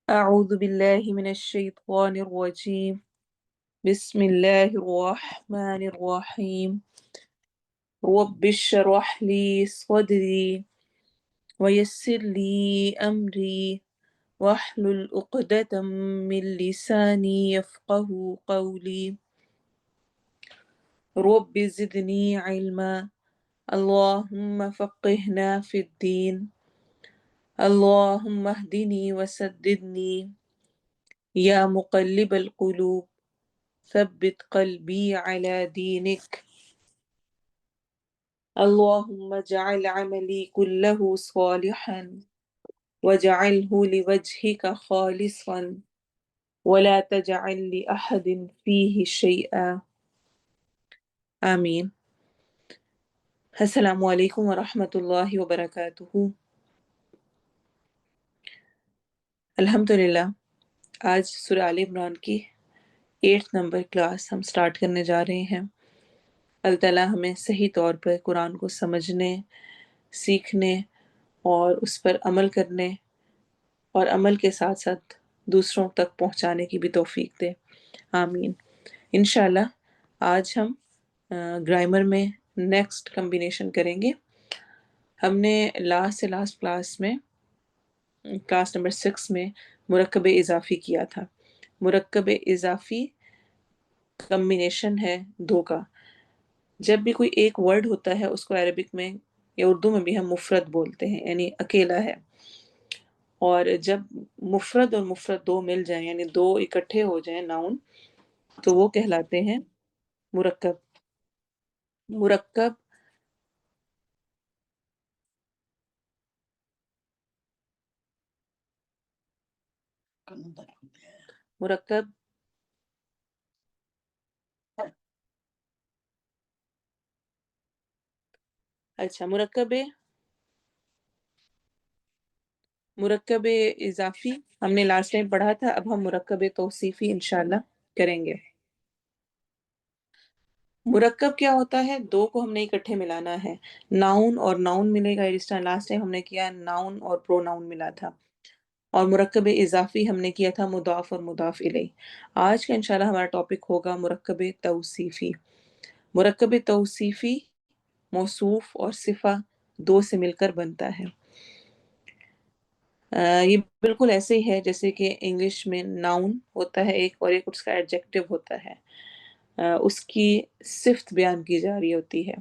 أعوذ بالله من الشيطان الرجيم بسم الله الرحمن الرحيم رب اشرح لي صدري ويسر لي أمري واحلل عقدة من لساني يفقه قولي رب زدني علما اللهم فقهنا في الدين اللهم اهدني وسددني يا مقلب القلوب ثبت قلبي على دينك اللهم اجعل عملي كله صالحا واجعله لوجهك خالصا ولا تجعل لأحد فيه شيئا آمين. السلام علیکم ورحمۃ اللہ وبرکاتہ. الحمدللہ آج سورہ آل عمران کی 8 نمبر کلاس ہم سٹارٹ کرنے جا رہے ہیں. اللہ تعالیٰ ہمیں صحیح طور پر قرآن کو سمجھنے، سیکھنے اور اس پر عمل کرنے اور عمل کے ساتھ ساتھ دوسروں تک پہنچانے کی بھی توفیق دے. آمین. انشاءاللہ آج ہم گرامر میں نیکسٹ کمبینیشن کریں گے. ہم نے لاسٹ کلاس میں کلاس نمبر 6 میں مرکب اضافی کیا تھا. مرکب اضافی کمبینیشن ہے 2 کا. جب بھی کوئی ایک ورڈ ہوتا ہے اس کو عربک میں یا اردو میں بھی ہم مفرد بولتے ہیں، یعنی اکیلا ہے. اور جب مفرد اور مفرد 2 مل جائیں یعنی 2 اکٹھے ہو جائیں ناؤن، تو وہ کہلاتے ہیں مرکب. مرکب مرکب اچھا مرکب اضافی ہم نے لاسٹ ٹائم پڑھا تھا. اب ہم مرکب توصیفی انشاءاللہ کریں گے. مرکب کیا ہوتا ہے؟ 2 کو ہم نے اکٹھے ملانا ہے. ناؤن اور ناؤن ملے گا. لاسٹ ٹائم ہم نے کیا ناؤن اور پرو ناؤن ملا تھا. اور مرکب اضافی ہم نے کیا تھا مضاف اور مضاف الیہ. آج کا انشاءاللہ ہمارا ٹاپک ہوگا مرکب توصیفی. مرکب توصیفی موصوف اور صفہ 2 سے مل کر بنتا ہے. یہ بالکل ایسے ہی ہے جیسے کہ انگلش میں ناؤن ہوتا ہے ایک، اور ایک اس کا ایڈجیکٹو ہوتا ہے. اس کی صفت بیان کی جا رہی ہوتی ہے،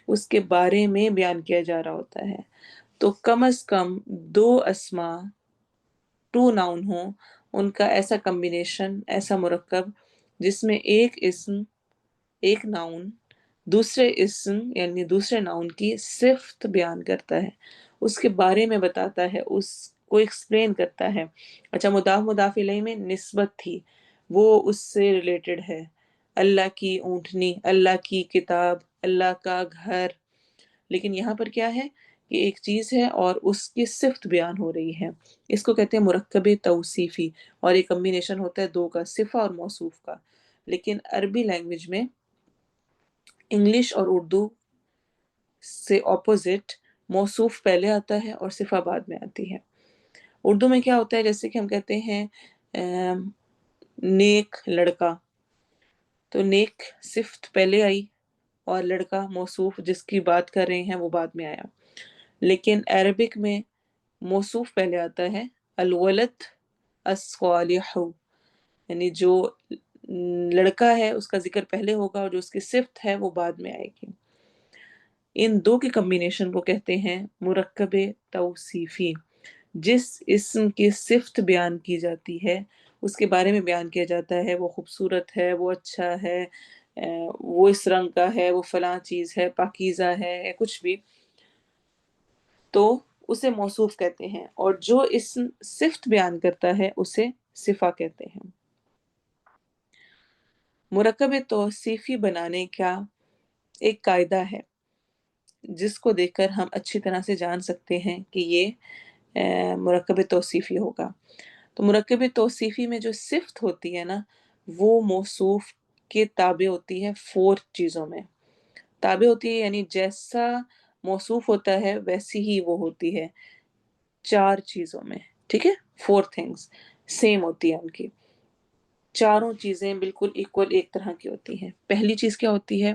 اس کے بارے میں بیان کیا جا رہا ہوتا ہے. تو کم از کم 2 اسما 2 ناؤن ہوں، ان کا ایسا کمبینیشن، ایسا مرکب جس میں ایک اسم، ایک ناؤن دوسرے اسم یعنی دوسرے ناؤن کی صفت بیان کرتا ہے، اس کے بارے میں بتاتا ہے، اس کو ایکسپلین کرتا ہے. اچھا، مضاف مضاف الیہ میں نسبت تھی، وہ اس سے ریلیٹڈ ہے. اللہ کی اونٹنی، اللہ کی کتاب، اللہ کا گھر. لیکن یہاں پر کیا ہے کہ ایک چیز ہے اور اس کی صفت بیان ہو رہی ہے. اس کو کہتے ہیں مرکب توصیفی، اور ایک کمبینیشن ہوتا ہے 2 کا، صفہ اور موصوف کا. لیکن عربی لینگویج میں انگلش اور اردو سے اپوزٹ موصوف پہلے آتا ہے اور صفہ بعد میں آتی ہے. اردو میں کیا ہوتا ہے، جیسے کہ ہم کہتے ہیں نیک لڑکا، تو نیک صفت پہلے آئی اور لڑکا موصوف جس کی بات کر رہے ہیں وہ بعد میں آیا. لیکن عربک میں موصوف پہلے آتا ہے، الولد الصالح، یعنی جو لڑکا ہے اس کا ذکر پہلے ہوگا اور جو اس کی صفت ہے وہ بعد میں آئے گی. ان 2 کے کمبینیشن کو کہتے ہیں مرکب توصیفی. جس اسم کی صفت بیان کی جاتی ہے، اس کے بارے میں بیان کیا جاتا ہے، وہ خوبصورت ہے، وہ اچھا ہے، وہ اس رنگ کا ہے، وہ فلاں چیز ہے، پاکیزہ ہے، کچھ بھی، تو اسے موصوف کہتے ہیں. اور جو اسم صفت بیان کرتا ہے اسے صفہ کہتے ہیں. مرکب توصیفی بنانے کا ایک قاعدہ ہے جس کو دیکھ کر ہم اچھی طرح سے جان سکتے ہیں کہ یہ مرکب توصیفی ہوگا. تو مرکب توصیفی میں جو صفت ہوتی ہے نا، وہ موصوف کے تابع ہوتی ہے 4 چیزوں میں. تابع ہوتی ہے یعنی جیسا موصوف ہوتا ہے ویسی ہی وہ ہوتی ہے 4 چیزوں میں. ٹھیک ہے، فور تھنگس سیم ہوتی ہیں ان کی. چاروں چیزیں بالکل ایکول ایک طرح کی ہوتی ہیں. پہلی چیز کیا ہوتی ہے؟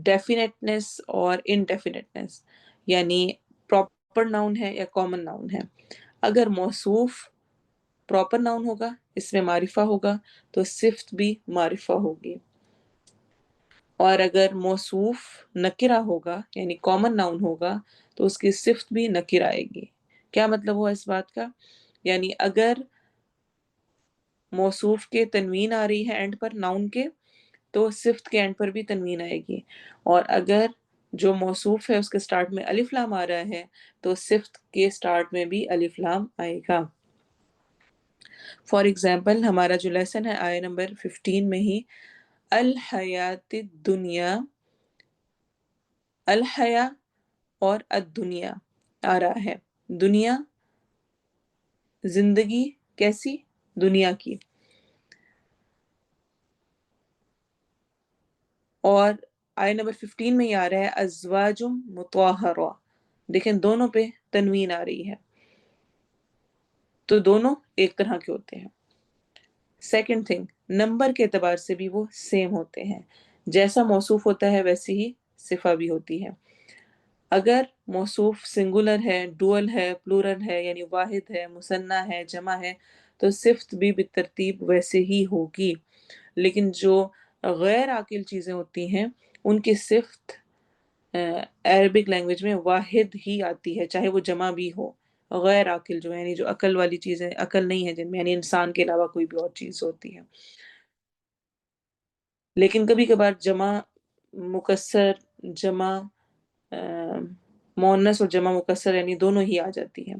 ڈیفینیٹنس اور انڈیفینیٹنس، یعنی پراپر ناؤن ہے یا کامن ناؤن ہے. اگر موصوف پراپر ناؤن ہوگا، اس میں معرفہ ہوگا، تو صفت بھی معرفہ ہوگی. اور اگر موصوف نکرہ ہوگا یعنی کامن ناؤن ہوگا تو اس کی صفت بھی نکرہ آئے گی. کیا مطلب ہوا اس بات کا؟ یعنی اگر موصوف کے تنوین آ رہی ہے اینڈ پر ناؤن کے، تو صفت کے اینڈ پر بھی تنوین آئے گی. اور اگر جو موصوف ہے اس کے سٹارٹ میں الف لام آ رہا ہے تو صفت کے سٹارٹ میں بھی الف لام آئے گا. فار ایگزامپل ہمارا جو لیسن ہے آیہ نمبر 15 میں ہی الحیات الدنیا، الحیا اور الدنیا آ رہا ہے. دنیا زندگی کیسی؟ دنیا کی. اور آیہ نمبر 15 میں یہ آ رہا ہے ازواج مطہرہ. دیکھیں دونوں پہ تنوین آ رہی ہے، تو دونوں ایک طرح کے ہوتے ہیں. سیکنڈ تھنگ، نمبر کے اعتبار سے بھی وہ سیم ہوتے ہیں. جیسا موصوف ہوتا ہے ویسے ہی صفہ بھی ہوتی ہے. اگر موصوف سنگولر ہے، ڈوئل ہے، پلورل ہے یعنی واحد ہے، مثنیٰ ہے، جمع ہے، تو صفت بھی بالترتیب ویسے ہی ہوگی. لیکن جو غیر عاقل چیزیں ہوتی ہیں ان کی صفت عربک لینگویج میں واحد ہی آتی ہے، چاہے وہ جمع بھی ہو. غیر عاقل جو ہے یعنی جو عقل والی چیزیں عقل نہیں ہے جن میں، یعنی انسان کے علاوہ کوئی بھی اور چیز ہوتی ہے. لیکن کبھی کبھار جمع مکسر، جمع مؤنث اور جمع مکسر یعنی دونوں ہی آ جاتی ہیں.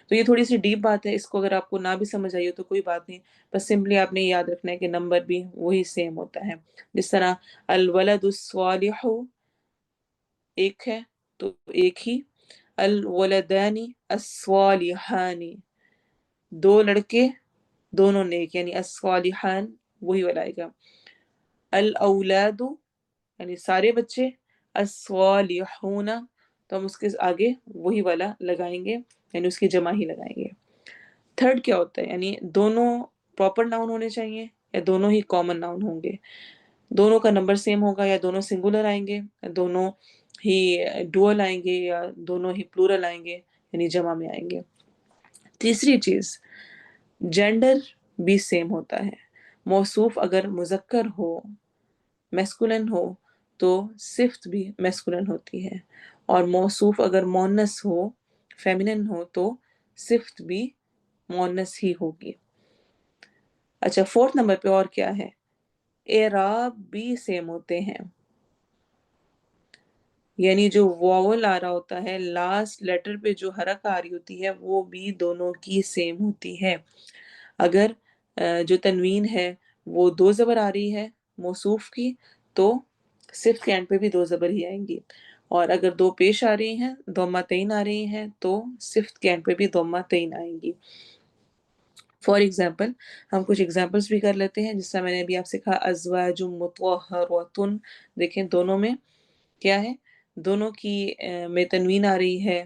تو یہ تھوڑی سی ڈیپ بات ہے، اس کو اگر آپ کو نہ بھی سمجھ آئی ہو تو کوئی بات نہیں، بس سمپلی آپ نے یاد رکھنا ہے کہ نمبر بھی وہی سیم ہوتا ہے. جس طرح الولد الصالح ایک ہے تو ایک ہی، الولدان الصالحان دو لڑکے دونوں نیک یعنی الصالحان وہی والا آئے گا. الاولاد یعنی سارے بچے، الصالحون تو ہم اس کے آگے وہی والا لگائیں گے یعنی اس کی جمع ہی لگائیں گے. تھرڈ کیا ہوتا ہے؟ یعنی دونوں پراپر ناؤن ہونے چاہیے یا دونوں ہی کامن ناؤن ہوں گے. دونوں کا نمبر سیم ہوگا یا دونوں سنگولر آئیں گے، دونوں ہی ڈوئل آئیں گے یا دونوں ہی پلورل آئیں گے یعنی جمع میں آئیں گے. تیسری چیز، جینڈر بھی سیم ہوتا ہے. موصوف اگر مذکر ہو، میسکولن ہو، تو صفت بھی میسکولن ہوتی ہے. اور موصوف اگر مؤنث ہو، فیمینن ہو، تو صفت بھی مؤنث ہی ہوگی. اچھا فورتھ نمبر پہ اور کیا ہے؟ اعراب بھی سیم ہوتے ہیں. یعنی جو واول آ رہا ہوتا ہے لاسٹ لیٹر پہ جو حرکت آ رہی ہوتی ہے وہ بھی دونوں کی سیم ہوتی ہے. اگر جو تنوین ہے وہ دو زبر آ رہی ہے موصوف کی تو صفت کے اینڈ پہ بھی دو زبر ہی آئیں گی. اور اگر دو پیش آ رہی ہیں، ضمتین آ رہی ہیں، تو صفت کے اینڈ پہ بھی ضمتین آئیں گی. فار ایگزامپل ہم کچھ ایگزامپلس بھی کر لیتے ہیں. جس طرح میں نے ابھی آپ سے کہا ازواج مطہرۃ، دیکھیں دونوں میں کیا ہے؟ دونوں کی میں تنوین آ رہی ہے،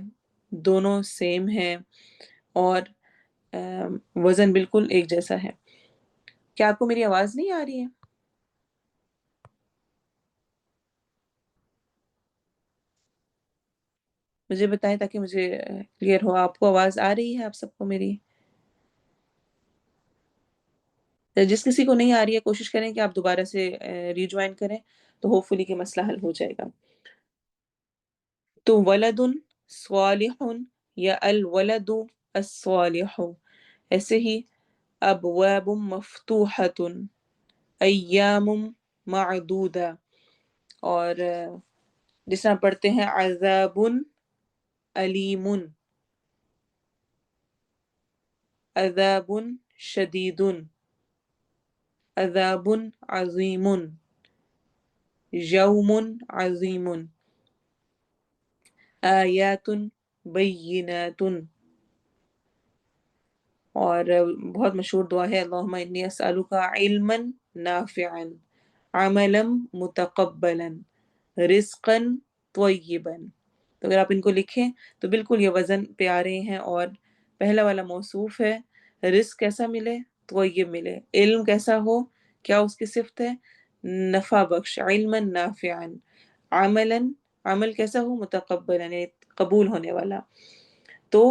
دونوں سیم ہیں اور وزن بالکل ایک جیسا ہے. کیا آپ کو میری آواز نہیں آ رہی ہے؟ مجھے بتائیں تاکہ مجھے کلیئر ہو. آپ کو آواز آ رہی ہے آپ سب کو میری؟ جس کسی کو نہیں آ رہی ہے کوشش کریں کہ آپ دوبارہ سے ری جوائن کریں تو ہوپ فلی کہ مسئلہ حل ہو جائے گا. تو ولد صالح یا الولد الصالح، ایسے ہی ابواب مفتوحۃ، ایام معدودہ، اور جس طرح پڑھتے ہیں عذاب علیم، عذاب شدید، عذاب عظیم، یوم عظیم، آیات بینات. اور بہت مشہور دعا ہے اللہم انی اسألک علما نافعا، عملا متقبلا، رزقا طیبا. تو اگر آپ ان کو لکھیں تو بالکل یہ وزن پہ آ رہے ہیں۔ اور پہلا والا موصوف ہے، رزق کیسا ملے، تو یہ ملے، علم کیسا ہو، کیا اس کی صفت ہے، نفع بخش، علما نافعا، عملا، عمل کیسا ہو، متقبل یعنی قبول ہونے والا۔ تو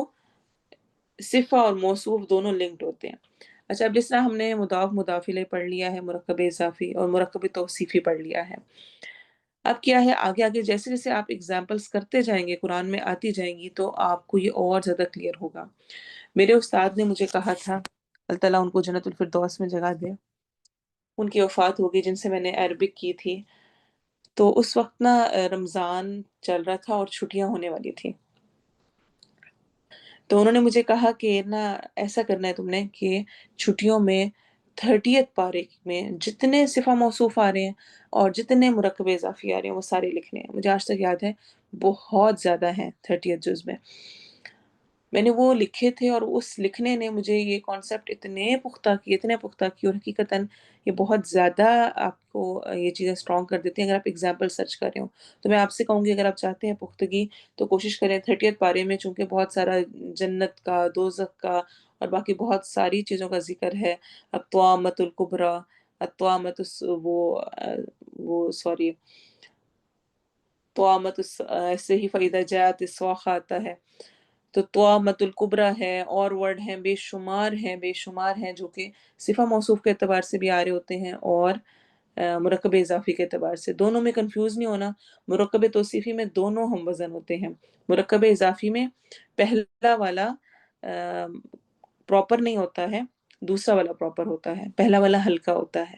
صفہ اور موصوف دونوں لنکڈ ہوتے ہیں۔ اچھا، اب جس طرح ہم نے مضاف مضاف الیہ پڑھ لیا ہے، مرکب اضافی اور مرکب توصیفی پڑھ لیا ہے، اب کیا ہے آگے آگے جیسے جیسے آپ اگزامپلس کرتے جائیں گے، قرآن میں آتی جائیں گی، تو آپ کو یہ اور زیادہ کلیئر ہوگا۔ میرے استاد نے مجھے کہا تھا، اللہ تعالیٰ ان کو جنت الفردوس میں جگہ دے، ان کی وفات ہو گئی جن سے میں نے عربک کی تھی، تو اس وقت نا رمضان چل رہا تھا اور چھٹیاں ہونے والی تھی۔ تو انہوں نے مجھے کہا کہ نا ایسا کرنا ہے تم نے کہ چھٹیوں میں 30th پارے میں جتنے صفہ موصوف آ رہے ہیں اور جتنے مرکب اضافی آ رہے ہیں وہ سارے لکھنے ہیں۔ مجھے آج تک یاد ہے بہت زیادہ ہیں 30th جز میں، میں نے وہ لکھے تھے، اور اس لکھنے نے مجھے یہ کانسیپٹ اتنے پختہ کیے، اور حقیقتاً یہ بہت زیادہ آپ کو یہ چیزیں اسٹرانگ کر دیتی ہیں اگر آپ ایگزامپل سرچ کر رہے ہو۔ تو میں آپ سے کہوں گی اگر آپ چاہتے ہیں پختگی تو کوشش کریں 30th پارے میں، چونکہ بہت سارا جنت کا، دوزخ کا اور باقی بہت ساری چیزوں کا ذکر ہے، الطامۃ الکبریٰ، الطامۃ وہ سوری طامت ایسے ہی فَإِذَا جَاءَتِ الصَّاخَّةُ آتا ہے، تو طامت الکبریٰ ہے، اور ورڈ ہیں بے شمار ہیں جو کہ صفہ موصوف کے اعتبار سے بھی آ رہے ہوتے ہیں اور مرکب اضافی کے اعتبار سے۔ دونوں میں کنفیوز نہیں ہونا، مرکب توصیفی میں دونوں ہم وزن ہوتے ہیں، مرکب اضافی میں پہلا والا پراپر نہیں ہوتا ہے، دوسرا والا پراپر ہوتا ہے، پہلا والا ہلکا ہوتا ہے،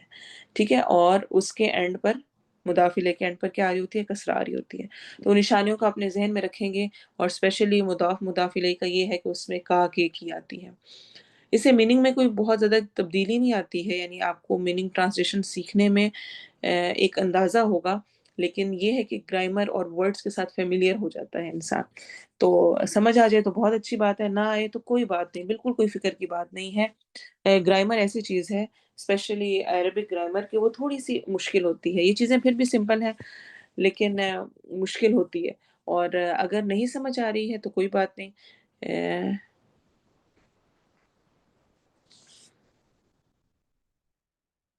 ٹھیک ہے، اور اس کے اینڈ پر مدافعلے کے اینڈ پر کیا آ رہی ہوتی ہے، کسرہ آ رہی ہوتی ہے۔ تو نشانیوں کو اپنے ذہن میں رکھیں گے، اور اسپیشلی مدافعلے کا یہ ہے کہ اس میں کا کے کی آتی ہے۔ اس سے میننگ میں کوئی بہت زیادہ تبدیلی نہیں آتی ہے، یعنی آپ کو میننگ ٹرانسلیشن سیکھنے میں ایک اندازہ ہوگا، لیکن یہ ہے کہ گرامر اور ورڈز کے ساتھ فیملیئر ہو جاتا ہے انسان، تو سمجھ آ جائے تو بہت اچھی بات ہے، نہ آئے تو کوئی بات نہیں، بالکل کوئی فکر کی بات نہیں ہے۔ گرامر ایسی چیز ہے اسپیشلی عربک گرامر کہ وہ تھوڑی سی مشکل ہوتی ہے، یہ چیزیں پھر بھی سمپل ہیں لیکن مشکل ہوتی ہے، اور اگر نہیں سمجھ آ رہی ہے تو کوئی بات نہیں۔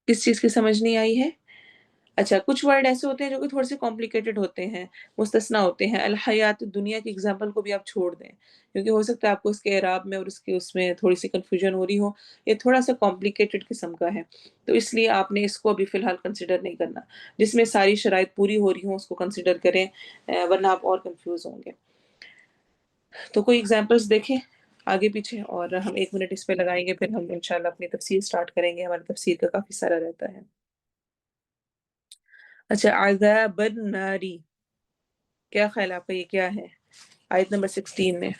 کس چیز کی سمجھ نہیں آئی ہے؟ اچھا، کچھ ورڈ ایسے ہوتے ہیں جو کہ تھوڑے سے کمپلیکیٹڈ ہوتے ہیں، مستثنی ہوتے ہیں، الحیات دنیا کی اگزامپل کو بھی آپ چھوڑ دیں، کیونکہ ہو سکتا ہے آپ کو اس کے اعراب میں اور اس میں تھوڑی سی کنفیوژن ہو رہی ہو، یہ تھوڑا سا کمپلیکیٹڈ قسم کا ہے، تو اس لیے آپ نے اس کو ابھی فی الحال کنسیڈر نہیں کرنا، جس میں ساری شرائط پوری ہو رہی ہوں اس کو کنسیڈر کریں، ورنہ آپ اور کنفیوز ہوں گے۔ تو کوئی اگزامپلس دیکھیں آگے پیچھے، اور ہم 1 منٹ اس پہ لگائیں گے، پھر ہم انشاءاللہ اپنی تفسیر سٹارٹ کریں گے، ہماری تفسیر کا کافی سارا رہتا ہے۔ اچھا، عذاب الناری، کیا خیال ہے آپ کا، یہ کیا ہے آیت نمبر 16 میں؟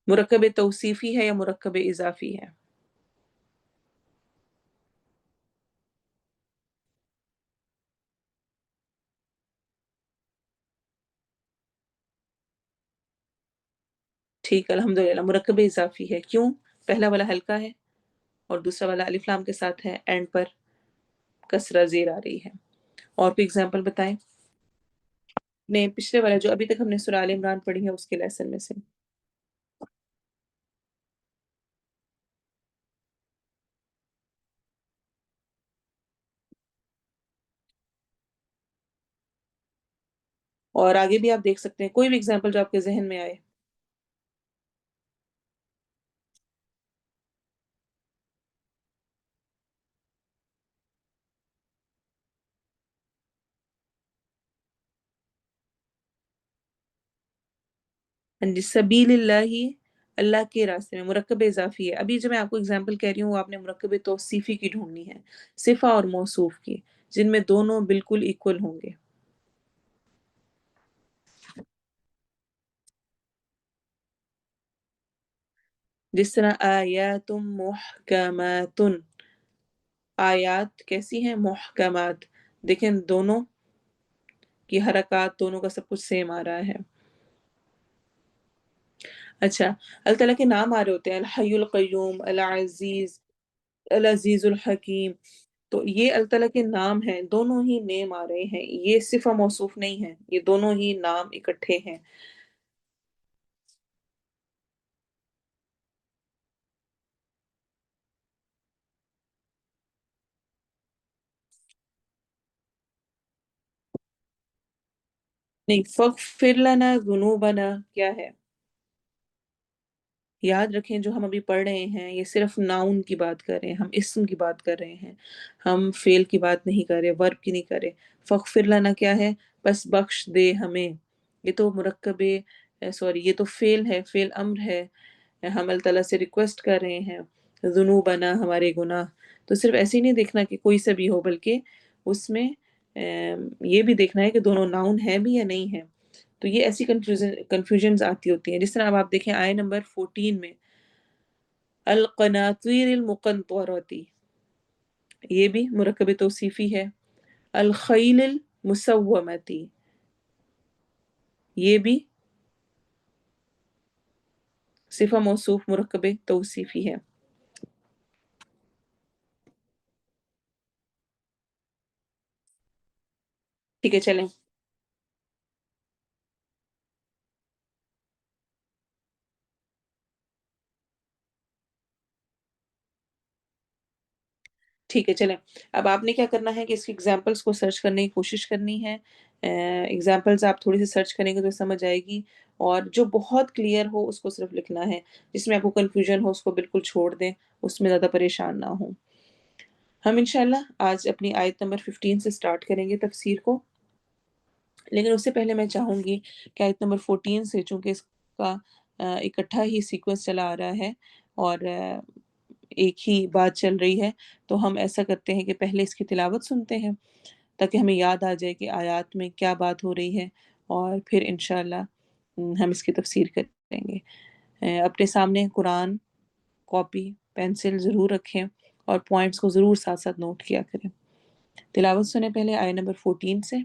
مرکب توصیفی ہے یا مرکب اضافی ہے؟ ٹھیک، الحمدللہ مرکب اضافی ہے، کیوں؟ پہلا والا ہلکا ہے اور دوسرا والا الف لام کے ساتھ ہے، اینڈ پر کسرہ زیر آ رہی ہے۔ اور کوئی اگزامپل بتائیں؟ نہیں، پچھلے والا جو ابھی تک ہم نے سورہ آل عمران پڑھی ہے اس کے لیسن میں سے۔ اور آگے بھی آپ دیکھ سکتے ہیں کوئی بھی اگزامپل جو آپ کے ذہن میں آئے۔ ہاں جی، سبیل اللہ، اللہ کے راستے میں مرکب اضافی ہے۔ ابھی جو میں آپ کو اگزامپل کہہ رہی ہوں وہ آپ نے مرکب توصیفی کی ڈھونڈنی ہے، صفہ اور موصوف کی، جن میں دونوں بالکل ایکول ہوں گے۔ جس طرح آیات محکمات، آیات کیسی ہیں، محکمات، دیکھیں دونوں کی حرکات، دونوں کا سب کچھ سیم آ رہا ہے۔ اچھا، اللہ تعالیٰ کے نام آ رہے ہوتے ہیں، الحی القیوم، العزیز، العزیز الحکیم، تو یہ اللہ تعالیٰ کے نام ہیں، دونوں ہی نیم آ رہے ہیں، یہ صفہ موصوف نہیں ہے، یہ دونوں ہی نام اکٹھے ہیں۔ نہیں، فَاغْفِرْ لَنَا ذُنُوبَنَا کیا ہے؟ یاد رکھیں جو ہم ابھی پڑھ رہے ہیں یہ صرف ناؤن کی بات کر رہے ہیں، ہم اسم کی بات کر رہے ہیں، ہم فعل کی بات نہیں کر رہے، ورب کی نہیں کر رہے۔ فَاغْفِرْ لَنَا کیا ہے؟ بس بخش دے ہمیں۔ یہ تو مرکب سوری یہ تو فعل ہے، فعل امر ہے، ہم اللہ تعالیٰ سے ریکویسٹ کر رہے ہیں ذنوبنا ہمارے گناہ۔ تو صرف ایسے ہی نہیں دیکھنا کہ کوئی سا بھی ہو، بلکہ اس میں یہ بھی دیکھنا ہے کہ دونوں ناؤن ہیں بھی یا نہیں ہیں۔ تو یہ ایسی کنفیوژنز آتی ہوتی ہیں، جس طرح اب آپ دیکھیں آیہ نمبر 14 میں القناطیر المقنطرتی، یہ بھی مرکب توصیفی ہے۔ الخیل المسومتی، یہ بھی صفہ موصوف مرکب توصیفی ہے۔ ٹھیک ہے چلیں، ٹھیک ہے چلیں۔ اب آپ نے کیا کرنا ہے کہ اس کی ایگزامپلس کو سرچ کرنے کی کوشش کرنی ہے۔ ایگزامپلس آپ تھوڑی سی سرچ کریں گے تو سمجھ آئے گی، اور جو بہت کلیئر ہو اس کو صرف لکھنا ہے، جس میں آپ کو کنفیوژن ہو اس کو بالکل چھوڑ دیں، اس میں زیادہ پریشان نہ ہوں۔ ہم انشاءاللہ آج اپنی آیت نمبر 15 سے سٹارٹ کریں گے تفسیر کو، لیکن اس سے پہلے میں چاہوں گی کہ آیت نمبر 14 سے، چونکہ اس کا اکٹھا ہی سیکوینس چلا آ رہا ہے اور ایک ہی بات چل رہی ہے، تو ہم ایسا کرتے ہیں کہ پہلے اس کی تلاوت سنتے ہیں تاکہ ہمیں یاد آ جائے کہ آیات میں کیا بات ہو رہی ہے، اور پھر انشاءاللہ ہم اس کی تفسیر کریں گے۔ اپنے سامنے قرآن، کاپی، پینسل ضرور رکھیں اور پوائنٹس کو ضرور ساتھ ساتھ نوٹ کیا کریں۔ تلاوت سنیں پہلے آیہ نمبر 14 سے۔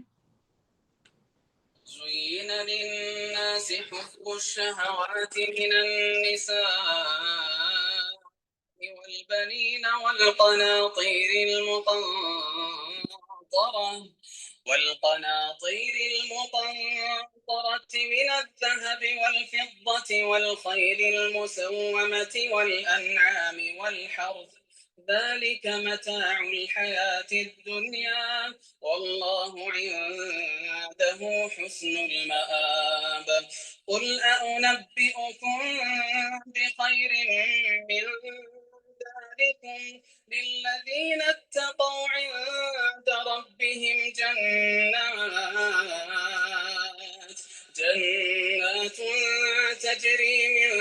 زين للناس حب الشهوات من النساء والبنين والقناطير المقنطرة من الذهب والفضة والخيل المسومة والأنعام والحرث، ذلك متاع الحياة الدنيا والله عنده حسن المآب۔ قل أنبئكم بخير من ذلكم للذين اتقوا عند ربهم جنات تجري من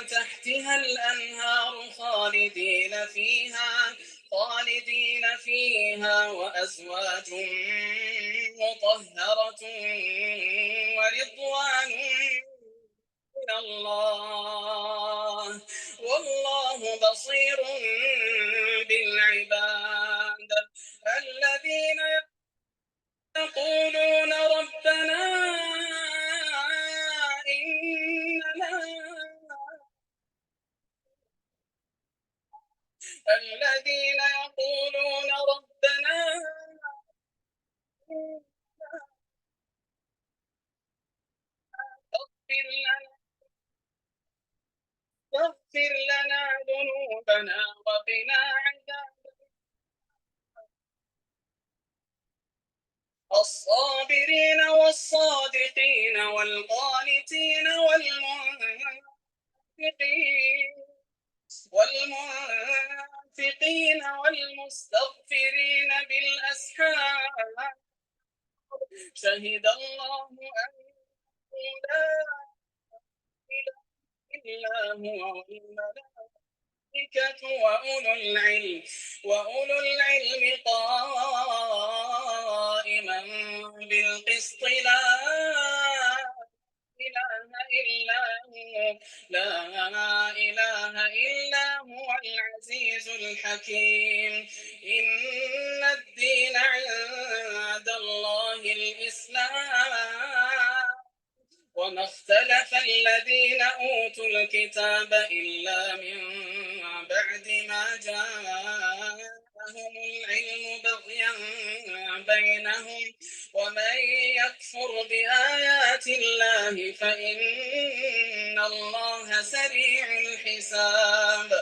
تحتها الأنهار خالدين فيها وأزواج مطهرة ورضوان من الله والله بصير بالعباد۔ الذين يقولون ربنا إننا الذين يقولون ربنا اغفر لنا ذنوبنا وقنا عذاب الصابرين والصادقين والقانتين والمنفقين والمستغفرين بالأسحار، شهد الله أنه لا إله إلا هو والملائكة وأولو العلم قائما بالقسط، لا إله إلا هو العزيز الحكيم۔ إن الدين عند الله الإسلام وما اختلف الذين أوتوا الكتاب إلا من بعد ما جاءهم لهم العلم بغيا بينهم ومن يكفر بآيات الله فإن الله سريع الحساب.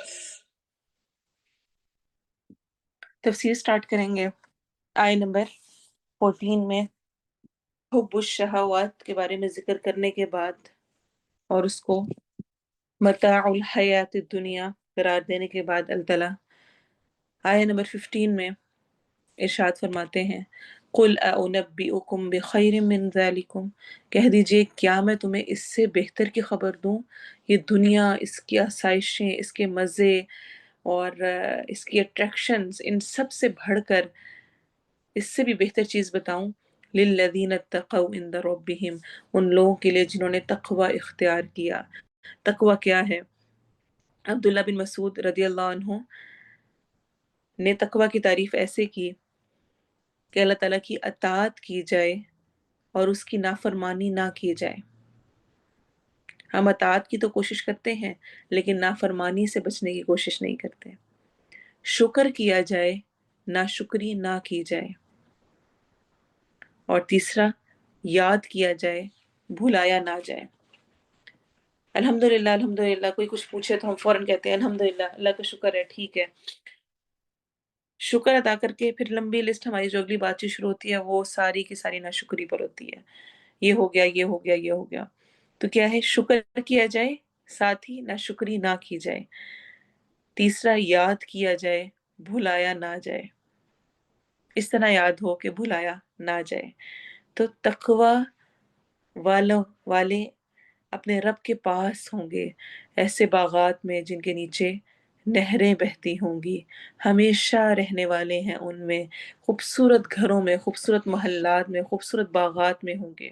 تفسیر سٹارٹ کریں گے آیت نمبر 14 میں حب الشہوات کے بارے میں ذکر کرنے کے بعد اور اس کو متاع الحیات الدنیا قرار دینے کے بعد اللہ تعالیٰ آیت نمبر 15 میں ارشاد فرماتے ہیں قل اعنبئکم بخیر من ذالکم، کہہ دیجئے کیا میں تمہیں اس سے بہتر کی خبر دوں؟ یہ دنیا، اس کی آسائشیں، اس کے مزے اور اس کی اٹریکشنز، ان سب سے بڑھ کر اس سے بھی بہتر چیز بتاؤں؟ للذین اتقوا عند ربہم، ان لوگوں کے لیے جنہوں نے تقوی اختیار کیا۔ تقوی کیا ہے؟ عبداللہ بن مسعود رضی اللہ عنہ نے تقوی کی تعریف ایسے کی کہ اللہ تعالیٰ کی اطاعت کی جائے اور اس کی نافرمانی نہ کی جائے۔ ہم اطاعت کی تو کوشش کرتے ہیں لیکن نافرمانی سے بچنے کی کوشش نہیں کرتے۔ شکر کیا جائے، ناشکری نہ کی جائے۔ اور تیسرا، یاد کیا جائے، بھلایا نہ جائے۔ الحمدللہ الحمدللہ، کوئی کچھ پوچھے تو ہم فوراً کہتے ہیں الحمدللہ، اللہ کا شکر ہے، ٹھیک ہے۔ شکر ادا کر کے پھر لمبی لسٹ ہماری جو اگلی بات چیت شروع ہوتی ہے وہ ساری کی ساری ناشکری پر ہوتی ہے۔ یہ ہو گیا، یہ ہو گیا، یہ ہو گیا۔ تو کیا ہے؟ شکر کیا جائے، ساتھ ہی ناشکری نہ کی جائے۔ تیسرا، یاد کیا جائے، بھلایا نہ جائے۔ اس طرح یاد ہو کہ بھلایا نہ جائے۔ تو تقوی والے اپنے رب کے پاس ہوں گے، ایسے باغات میں جن کے نیچے نہریں بہتی ہوں گی، ہمیشہ رہنے والے ہیں ان میں، خوبصورت گھروں میں، خوبصورت محلات میں، خوبصورت باغات میں ہوں گے۔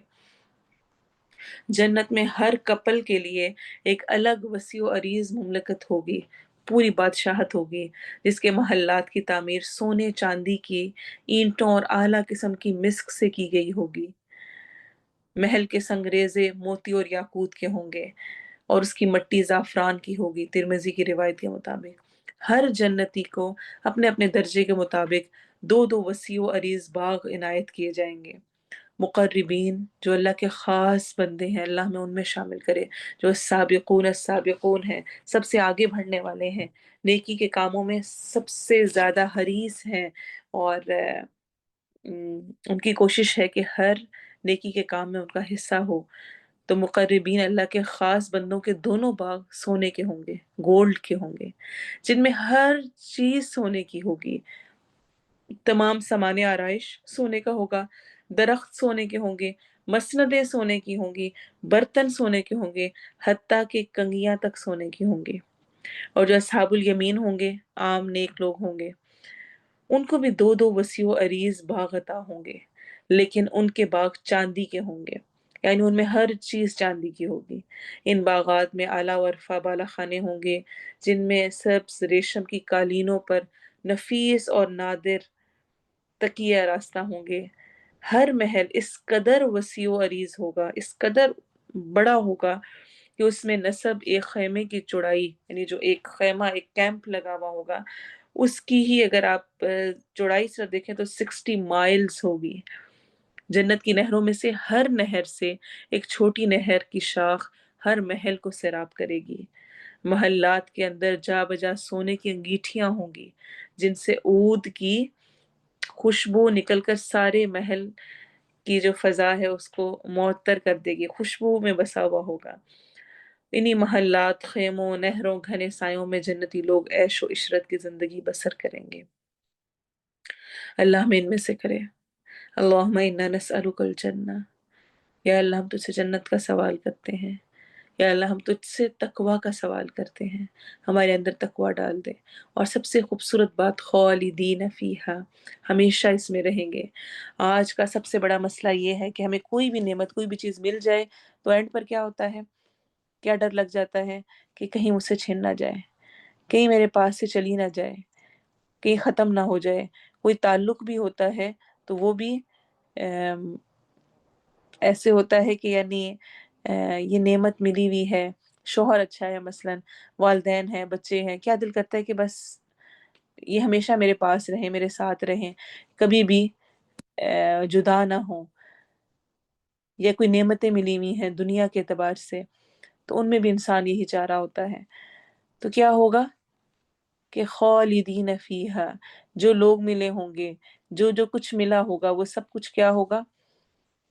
جنت میں ہر کپل کے لیے ایک الگ وسیع و عریض مملکت ہوگی، پوری بادشاہت ہوگی، جس کے محلات کی تعمیر سونے چاندی کی اینٹوں اور اعلیٰ قسم کی مسک سے کی گئی ہوگی۔ محل کے سنگریزے موتی اور یاقوت کے ہوں گے اور اس کی مٹی زعفران کی ہوگی، ترمذی کی روایت کے مطابق۔ ہر جنتی کو اپنے اپنے درجے کے مطابق دو دو وسیع و عریض باغ عنایت کیے جائیں گے۔ مقربین، جو اللہ کے خاص بندے ہیں، اللہ میں ان میں شامل کرے، جو السابقون السابقون ہیں، سب سے آگے بڑھنے والے ہیں، نیکی کے کاموں میں سب سے زیادہ حریص ہیں، اور ان کی کوشش ہے کہ ہر نیکی کے کام میں ان کا حصہ ہو۔ تو مقربین، اللہ کے خاص بندوں کے دونوں باغ سونے کے ہوں گے، گولڈ کے ہوں گے، جن میں ہر چیز سونے کی ہوگی۔ تمام سامان آرائش سونے کا ہوگا، درخت سونے کے ہوں گے، مسندیں سونے کی ہوں گی، برتن سونے کے ہوں گے، حتیٰ کہ کنگھیاں تک سونے کی ہوں گی۔ اور جو اصحاب الیمین ہوں گے، عام نیک لوگ ہوں گے، ان کو بھی دو دو وسیع و عریض باغ عطا ہوں گے، لیکن ان کے باغ چاندی کے ہوں گے، یعنی ان میں ہر چیز چاندی کی ہوگی۔ ان باغات میں اعلیٰ و عرفہ بالا خانے ہوں گے، جن میں سبز ریشم کی قالینوں پر نفیس اور نادر تکیہ راستہ ہوں گے۔ ہر محل اس قدر وسیع و عریض ہوگا، اس قدر بڑا ہوگا کہ اس میں نصب ایک خیمے کی چوڑائی، یعنی جو ایک خیمہ، ایک کیمپ لگا ہوا ہوگا، اس کی ہی اگر آپ چوڑائی سے دیکھیں تو 60 مائلز ہوگی۔ جنت کی نہروں میں سے ہر نہر سے ایک چھوٹی نہر کی شاخ ہر محل کو سیراب کرے گی۔ محلات کے اندر جا بجا سونے کی انگیٹھیاں ہوں گی، جن سے عود کی خوشبو نکل کر سارے محل کی جو فضا ہے اس کو معطر کر دے گی، خوشبو میں بسا ہوا ہوگا۔ انہی محلات، خیموں، نہروں، گھنے سایوں میں جنتی لوگ عیش و عشرت کی زندگی بسر کریں گے۔ اللہ ہمیں ان میں سے کرے۔ اللہم انا نسألک الجنہ، یا اللہ ہم تجھ سے جنت کا سوال کرتے ہیں، یا اللہ ہم تجھ سے تقوی کا سوال کرتے ہیں، ہمارے اندر تقوی ڈال دے۔ اور سب سے خوبصورت بات، خالدین فیہا، ہمیشہ اس میں رہیں گے۔ آج کا سب سے بڑا مسئلہ یہ ہے کہ ہمیں کوئی بھی نعمت، کوئی بھی چیز مل جائے تو اینڈ پر کیا ہوتا ہے؟ کیا ڈر لگ جاتا ہے کہ کہیں مجھ سے چھن نہ جائے، کہیں میرے پاس سے چلی نہ جائے، کہیں ختم نہ ہو جائے۔ کوئی تعلق بھی ہوتا ہے تو وہ بھی ایسے ہوتا ہے کہ یعنی یہ نعمت ملی ہوئی ہے، شوہر اچھا ہے، مثلا والدین ہیں، بچے ہیں، کیا دل کرتا ہے کہ بس یہ ہمیشہ میرے پاس رہیں، میرے ساتھ رہیں، کبھی بھی جدا نہ ہوں، یا کوئی نعمتیں ملی ہوئی ہیں دنیا کے اعتبار سے، تو ان میں بھی انسان یہی چاہ رہا ہوتا ہے. تو کیا ہوگا کہ خالدین فیہا، جو لوگ ملے ہوں گے، جو جو کچھ ملا ہوگا، وہ سب کچھ کیا ہوگا؟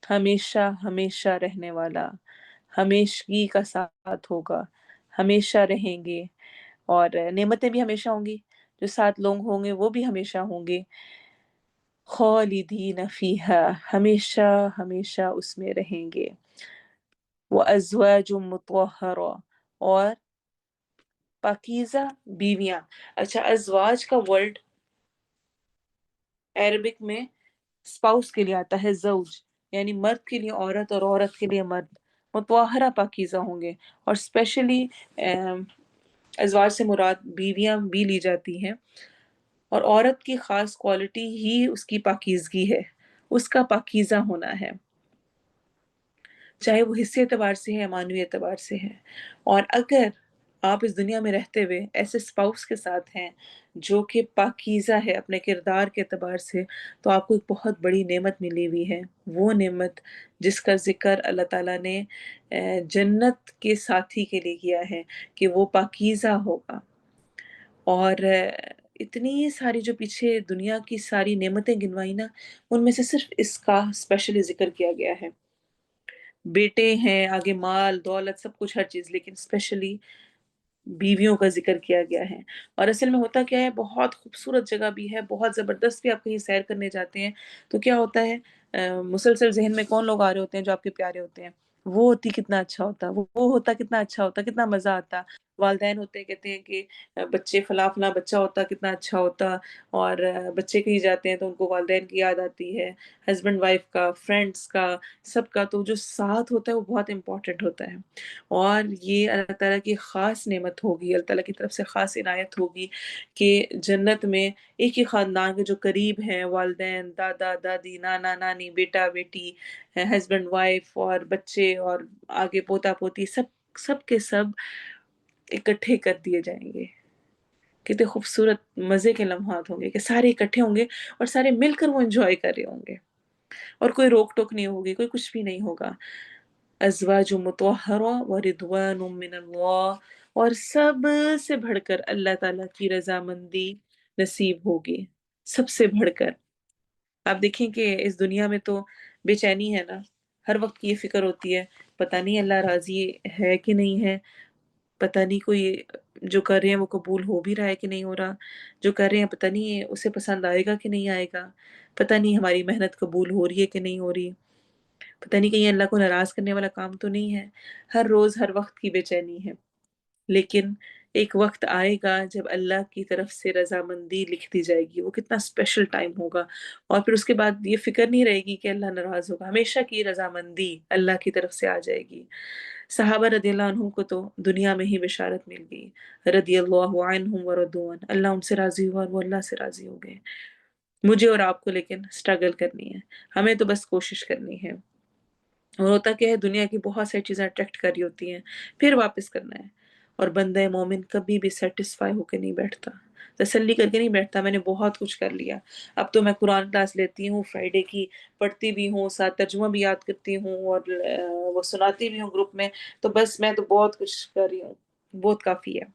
ہمیشہ ہمیشہ رہنے والا، ہمیشگی کا ساتھ ہوگا، ہمیشہ رہیں گے. اور نعمتیں بھی ہمیشہ ہوں گی، جو ساتھ لوگ ہوں گے وہ بھی ہمیشہ ہوں گے. خالدین فیہا، ہمیشہ ہمیشہ اس میں رہیں گے. وَأَزْوَاجٌ مُطَهَّرَةٌ، اور پاکیزہ بیویاں. اچھا، ازواج کا ورڈ عربک میں اسپاؤس کے لیے آتا ہے، زوج، یعنی مرد کے لیے عورت اور عورت کے لیے مرد. متطہرہ پاکیزہ ہوں گے. اور اسپیشلی ازواج سے مراد بیویاں بھی لی جاتی ہیں، اور عورت کی خاص کوالٹی ہی اس کی پاکیزگی ہے، اس کا پاکیزہ ہونا ہے، چاہے وہ حصے اعتبار سے ہے یا معنوی اعتبار سے ہے. اور اگر آپ اس دنیا میں رہتے ہوئے ایسے اسپاؤس کے ساتھ ہیں جو کہ پاکیزہ ہے اپنے کردار کے اعتبار سے، تو آپ کو ایک بہت بڑی نعمت ملی ہوئی ہے. وہ نعمت جس کا ذکر اللہ تعالیٰ نے جنت کے ساتھی کے لیے کیا ہے کہ وہ پاکیزہ ہوگا. اور اتنی ساری جو پیچھے دنیا کی ساری نعمتیں گنوائی نا، ان میں سے صرف اس کا اسپیشلی ذکر کیا گیا ہے. بیٹے ہیں، آگے مال دولت سب کچھ ہر چیز، لیکن اسپیشلی بیویوں کا ذکر کیا گیا ہے. اور اصل میں ہوتا کیا ہے، بہت خوبصورت جگہ بھی ہے، بہت زبردست بھی. آپ کہیں سیر کرنے جاتے ہیں تو کیا ہوتا ہے، مسلسل ذہن میں کون لوگ آ رہے ہوتے ہیں جو آپ کے پیارے ہوتے ہیں. وہ ہوتی کتنا اچھا ہوتا، وہ ہوتا کتنا اچھا ہوتا، کتنا مزہ آتا. والدین ہوتے ہیں، کہتے ہیں کہ بچے فلاں فلاں بچہ ہوتا کتنا اچھا ہوتا. اور بچے کہیں جاتے ہیں تو ان کو والدین کی یاد آتی ہے، ہسبینڈ وائف کا، فرینڈس کا، سب کا. تو جو ساتھ ہوتا ہے وہ بہت امپورٹنٹ ہوتا ہے. اور یہ اللہ تعالیٰ کی خاص نعمت ہوگی، اللہ تعالیٰ کی طرف سے خاص عنایت ہوگی کہ جنت میں ایک ہی خاندان کے جو قریب ہیں، والدین، دادا دادی، نانا نانی، بیٹا بیٹی، ہسبینڈ وائف اور بچے، اور آگے پوتا پوتی، سب سب کے سب اکٹھے کر دیے جائیں گے. کتنے خوبصورت مزے کے لمحات ہوں گے کہ سارے اکٹھے ہوں گے اور سارے مل کر وہ انجوائے کر رہے ہوں گے، اور کوئی روک ٹوک نہیں ہوگی، کوئی کچھ بھی نہیں ہوگا. ازواج مطہرہ ورضوان من اللہ، اور سب سے بڑھ کر اللہ تعالیٰ کی رضامندی نصیب ہوگی، سب سے بڑھ کر. آپ دیکھیں کہ اس دنیا میں تو بے چینی ہے نا، ہر وقت کی یہ فکر ہوتی ہے پتہ نہیں اللہ راضی ہے کہ نہیں ہے، پتہ نہیں کوئی جو کر رہے ہیں وہ قبول ہو بھی رہا ہے کہ نہیں ہو رہا، جو کر رہے ہیں پتہ نہیں اسے پسند آئے گا کہ نہیں آئے گا، پتہ نہیں ہماری محنت قبول ہو رہی ہے کہ نہیں ہو رہی، پتہ نہیں کہیں اللہ کو ناراض کرنے والا کام تو نہیں ہے. ہر روز ہر وقت کی بے چینی ہے. لیکن ایک وقت آئے گا جب اللہ کی طرف سے رضامندی لکھ دی جائے گی، وہ کتنا اسپیشل ٹائم ہوگا. اور پھر اس کے بعد یہ فکر نہیں رہے گی کہ اللہ ناراض ہوگا، ہمیشہ کی رضامندی اللہ کی طرف سے آ جائے گی. صحابہ رضی اللہ عنہم کو تو دنیا میں ہی بشارت مل گئی، رضی اللہ عنہم ورضوا عنہ، اللہ ان سے راضی ہوا اور وہ اللہ سے راضی ہو گئے. مجھے اور آپ کو لیکن سٹرگل کرنی ہے، ہمیں تو بس کوشش کرنی ہے. اور ہوتا کیا ہے، دنیا کی بہت ساری چیزیں اٹریکٹ کر رہی ہوتی ہیں، پھر واپس کرنا ہے. اور بندہ مومن کبھی بھی سیٹسفائی ہو کے نہیں بیٹھتا، تسلی کر کے نہیں بیٹھتا میں نے بہت کچھ کر لیا. اب تو میں قرآن کلاس لیتی ہوں فرائیڈے کی، پڑھتی بھی ہوں، ساتھ ترجمہ بھی یاد کرتی ہوں، اور وہ سناتی بھی ہوں گروپ میں، تو بس میں تو بہت کچھ کر رہی ہوں، بہت کافی ہے.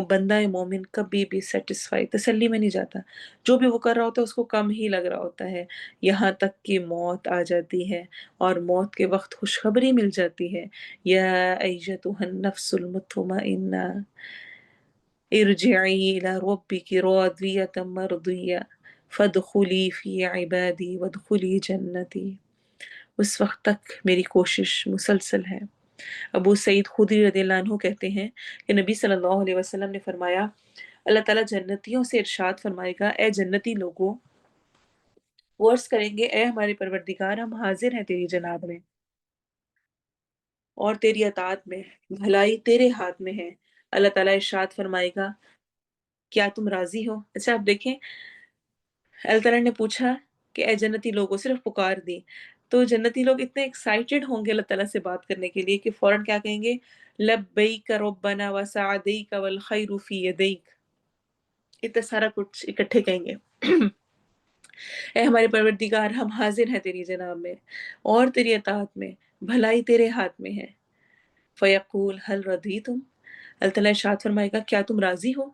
بندہ مومن کبھی بھی سیٹسفائی، تسلی میں نہیں جاتا. جو بھی وہ کر رہا ہوتا ہے اس کو کم ہی لگ رہا ہوتا ہے، یہاں تک کہ موت آ جاتی ہے اور موت کے وقت خوشخبری مل جاتی ہے. یا ایتھا النفس المطمئنہ ارجعی الی ربک راضیۃ مرضیہ فادخلی فی عبادی وادخلی جنتی. اس وقت تک میری کوشش مسلسل ہے. ابو سعید خدری رضی اللہ عنہ کہتے ہیں کہ نبی صلی اللہ علیہ وسلم نے فرمایا، اللہ تعالیٰ جنتیوں سے ارشاد فرمائے گا، اے جنتی لوگوں، وہ عرض کریں گے اے ہمارے پروردگار، ہم حاضر ہیں تیری جناب میں اور تیری اطاعت میں، بھلائی تیرے ہاتھ میں ہے. اللہ تعالیٰ ارشاد فرمائے گا کیا تم راضی ہو؟ اچھا آپ دیکھیں، اللہ تعالیٰ نے پوچھا کہ اے جنتی لوگوں، صرف پکار دی تو جنتی لوگ اتنے ایکسائٹڈ ہوں گے اللہ تعالیٰ سے بات کرنے کے لیے کہ فوراً کیا کہیں گے، لبیک ربنا وسعدیک والخیر فی یدیک. اتنا سارا کچھ اکٹھے کہیں گے۔ اے ہمارے پروردگار، ہم حاضر ہیں تیری جناب میں اور تیری اطاعت میں، بھلائی تیرے ہاتھ میں ہے۔ فیقول حل رضیتم، اللہ تعالیٰ ارشاد فرمائے گا کیا تم راضی ہو؟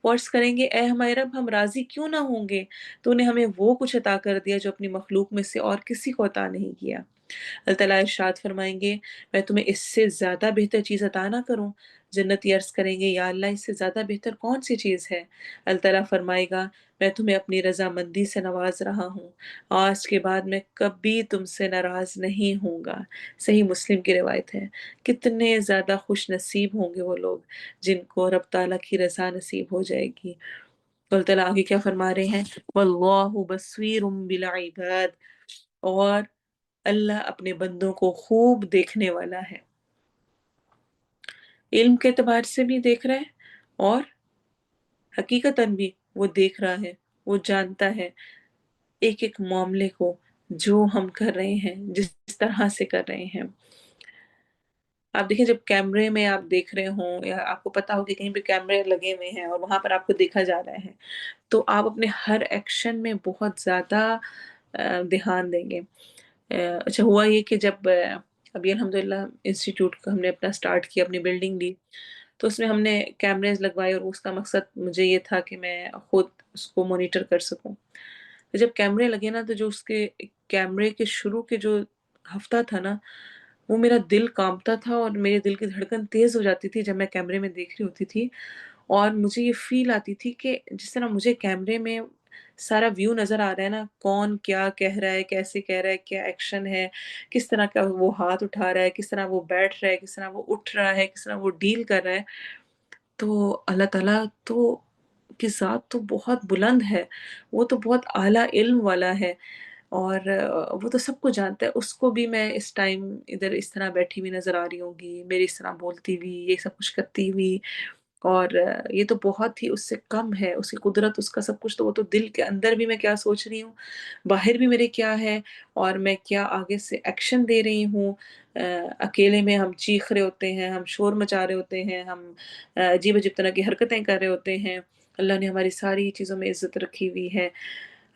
وہ عرض کریں گے اے ہمارے رب، ہم راضی کیوں نہ ہوں گے، تو نے ہمیں وہ کچھ عطا کر دیا جو اپنی مخلوق میں سے اور کسی کو عطا نہیں کیا۔ اللہ تعالیٰ ارشاد فرمائیں گے میں تمہیں اس سے زیادہ بہتر چیز عطا نہ کروں؟ جنتی عرض کریں گے یا اللہ، اس سے زیادہ بہتر کون سی چیز ہے؟ اللہ تعالیٰ فرمائے گا میں تمہیں اپنی رضامندی سے نواز رہا ہوں، آج کے بعد میں کبھی تم سے ناراض نہیں ہوں گا۔ صحیح مسلم کی روایت ہے۔ کتنے زیادہ خوش نصیب ہوں گے وہ لوگ جن کو رب تعالیٰ کی رضا نصیب ہو جائے گی۔ اللہ تعالیٰ آگے کیا فرما رہے ہیں؟ واللہ بصیر بالعباد، اور اللہ اپنے بندوں کو خوب دیکھنے والا ہے، علم کے اعتبار سے بھی دیکھ رہا ہے اور حقیقتاً بھی وہ دیکھ رہا ہے، وہ جانتا ہے ایک ایک معاملے کو جو ہم کر رہے ہیں، جس طرح سے کر رہے ہیں۔ آپ دیکھیں جب کیمرے میں آپ دیکھ رہے ہوں یا آپ کو پتا ہو کہ کہیں پہ کیمرے لگے ہوئے ہیں اور وہاں پر آپ کو دیکھا جا رہا ہے، تو آپ اپنے ہر ایکشن میں بہت زیادہ دھیان دیں گے۔ اچھا ہوا یہ کہ جب ابھی الحمدللہ انسٹیٹیوٹ کا ہم نے اپنا سٹارٹ کیا، اپنی بلڈنگ لی، تو اس میں ہم نے کیمریز لگوائے اور اس کا مقصد مجھے یہ تھا کہ میں خود اس کو مانیٹر کر سکوں۔ تو جب کیمرے لگے نا، تو جو اس کے کیمرے کے شروع کے جو ہفتہ تھا نا، وہ میرا دل کانپتا تھا اور میرے دل کی دھڑکن تیز ہو جاتی تھی جب میں کیمرے میں دیکھ رہی ہوتی تھی، اور مجھے یہ فیل آتی تھی کہ جس طرح مجھے کیمرے میں سارا ویو نظر آ رہا ہے نا، کون کیا کہہ رہا ہے، کیسے کہہ رہا ہے، کیا ایکشن ہے، کس طرح کا وہ ہاتھ اٹھا رہا ہے، کس طرح وہ بیٹھ رہا ہے، کس طرح وہ اٹھ رہا ہے، کس طرح وہ ڈیل کر رہا ہے، تو اللہ تعالیٰ تو کی ذات تو بہت بلند ہے، وہ تو بہت اعلیٰ علم والا ہے، اور وہ تو سب کو جانتا ہے۔ اس کو بھی میں اس ٹائم ادھر اس طرح بیٹھی ہوئی نظر آ رہی ہوں گی، میری اس طرح بولتی ہوئی، یہ سب کچھ کرتی ہوئی، اور یہ تو بہت ہی اس سے کم ہے، اس کی قدرت، اس کا سب کچھ، تو وہ تو دل کے اندر بھی میں کیا سوچ رہی ہوں، باہر بھی میرے کیا ہے، اور میں کیا آگے سے ایکشن دے رہی ہوں۔ اکیلے میں ہم چیخ رہے ہوتے ہیں، ہم شور مچا رہے ہوتے ہیں، ہم عجیب عجیب طرح کی حرکتیں کر رہے ہوتے ہیں، اللہ نے ہماری ساری چیزوں میں عزت رکھی ہوئی ہے۔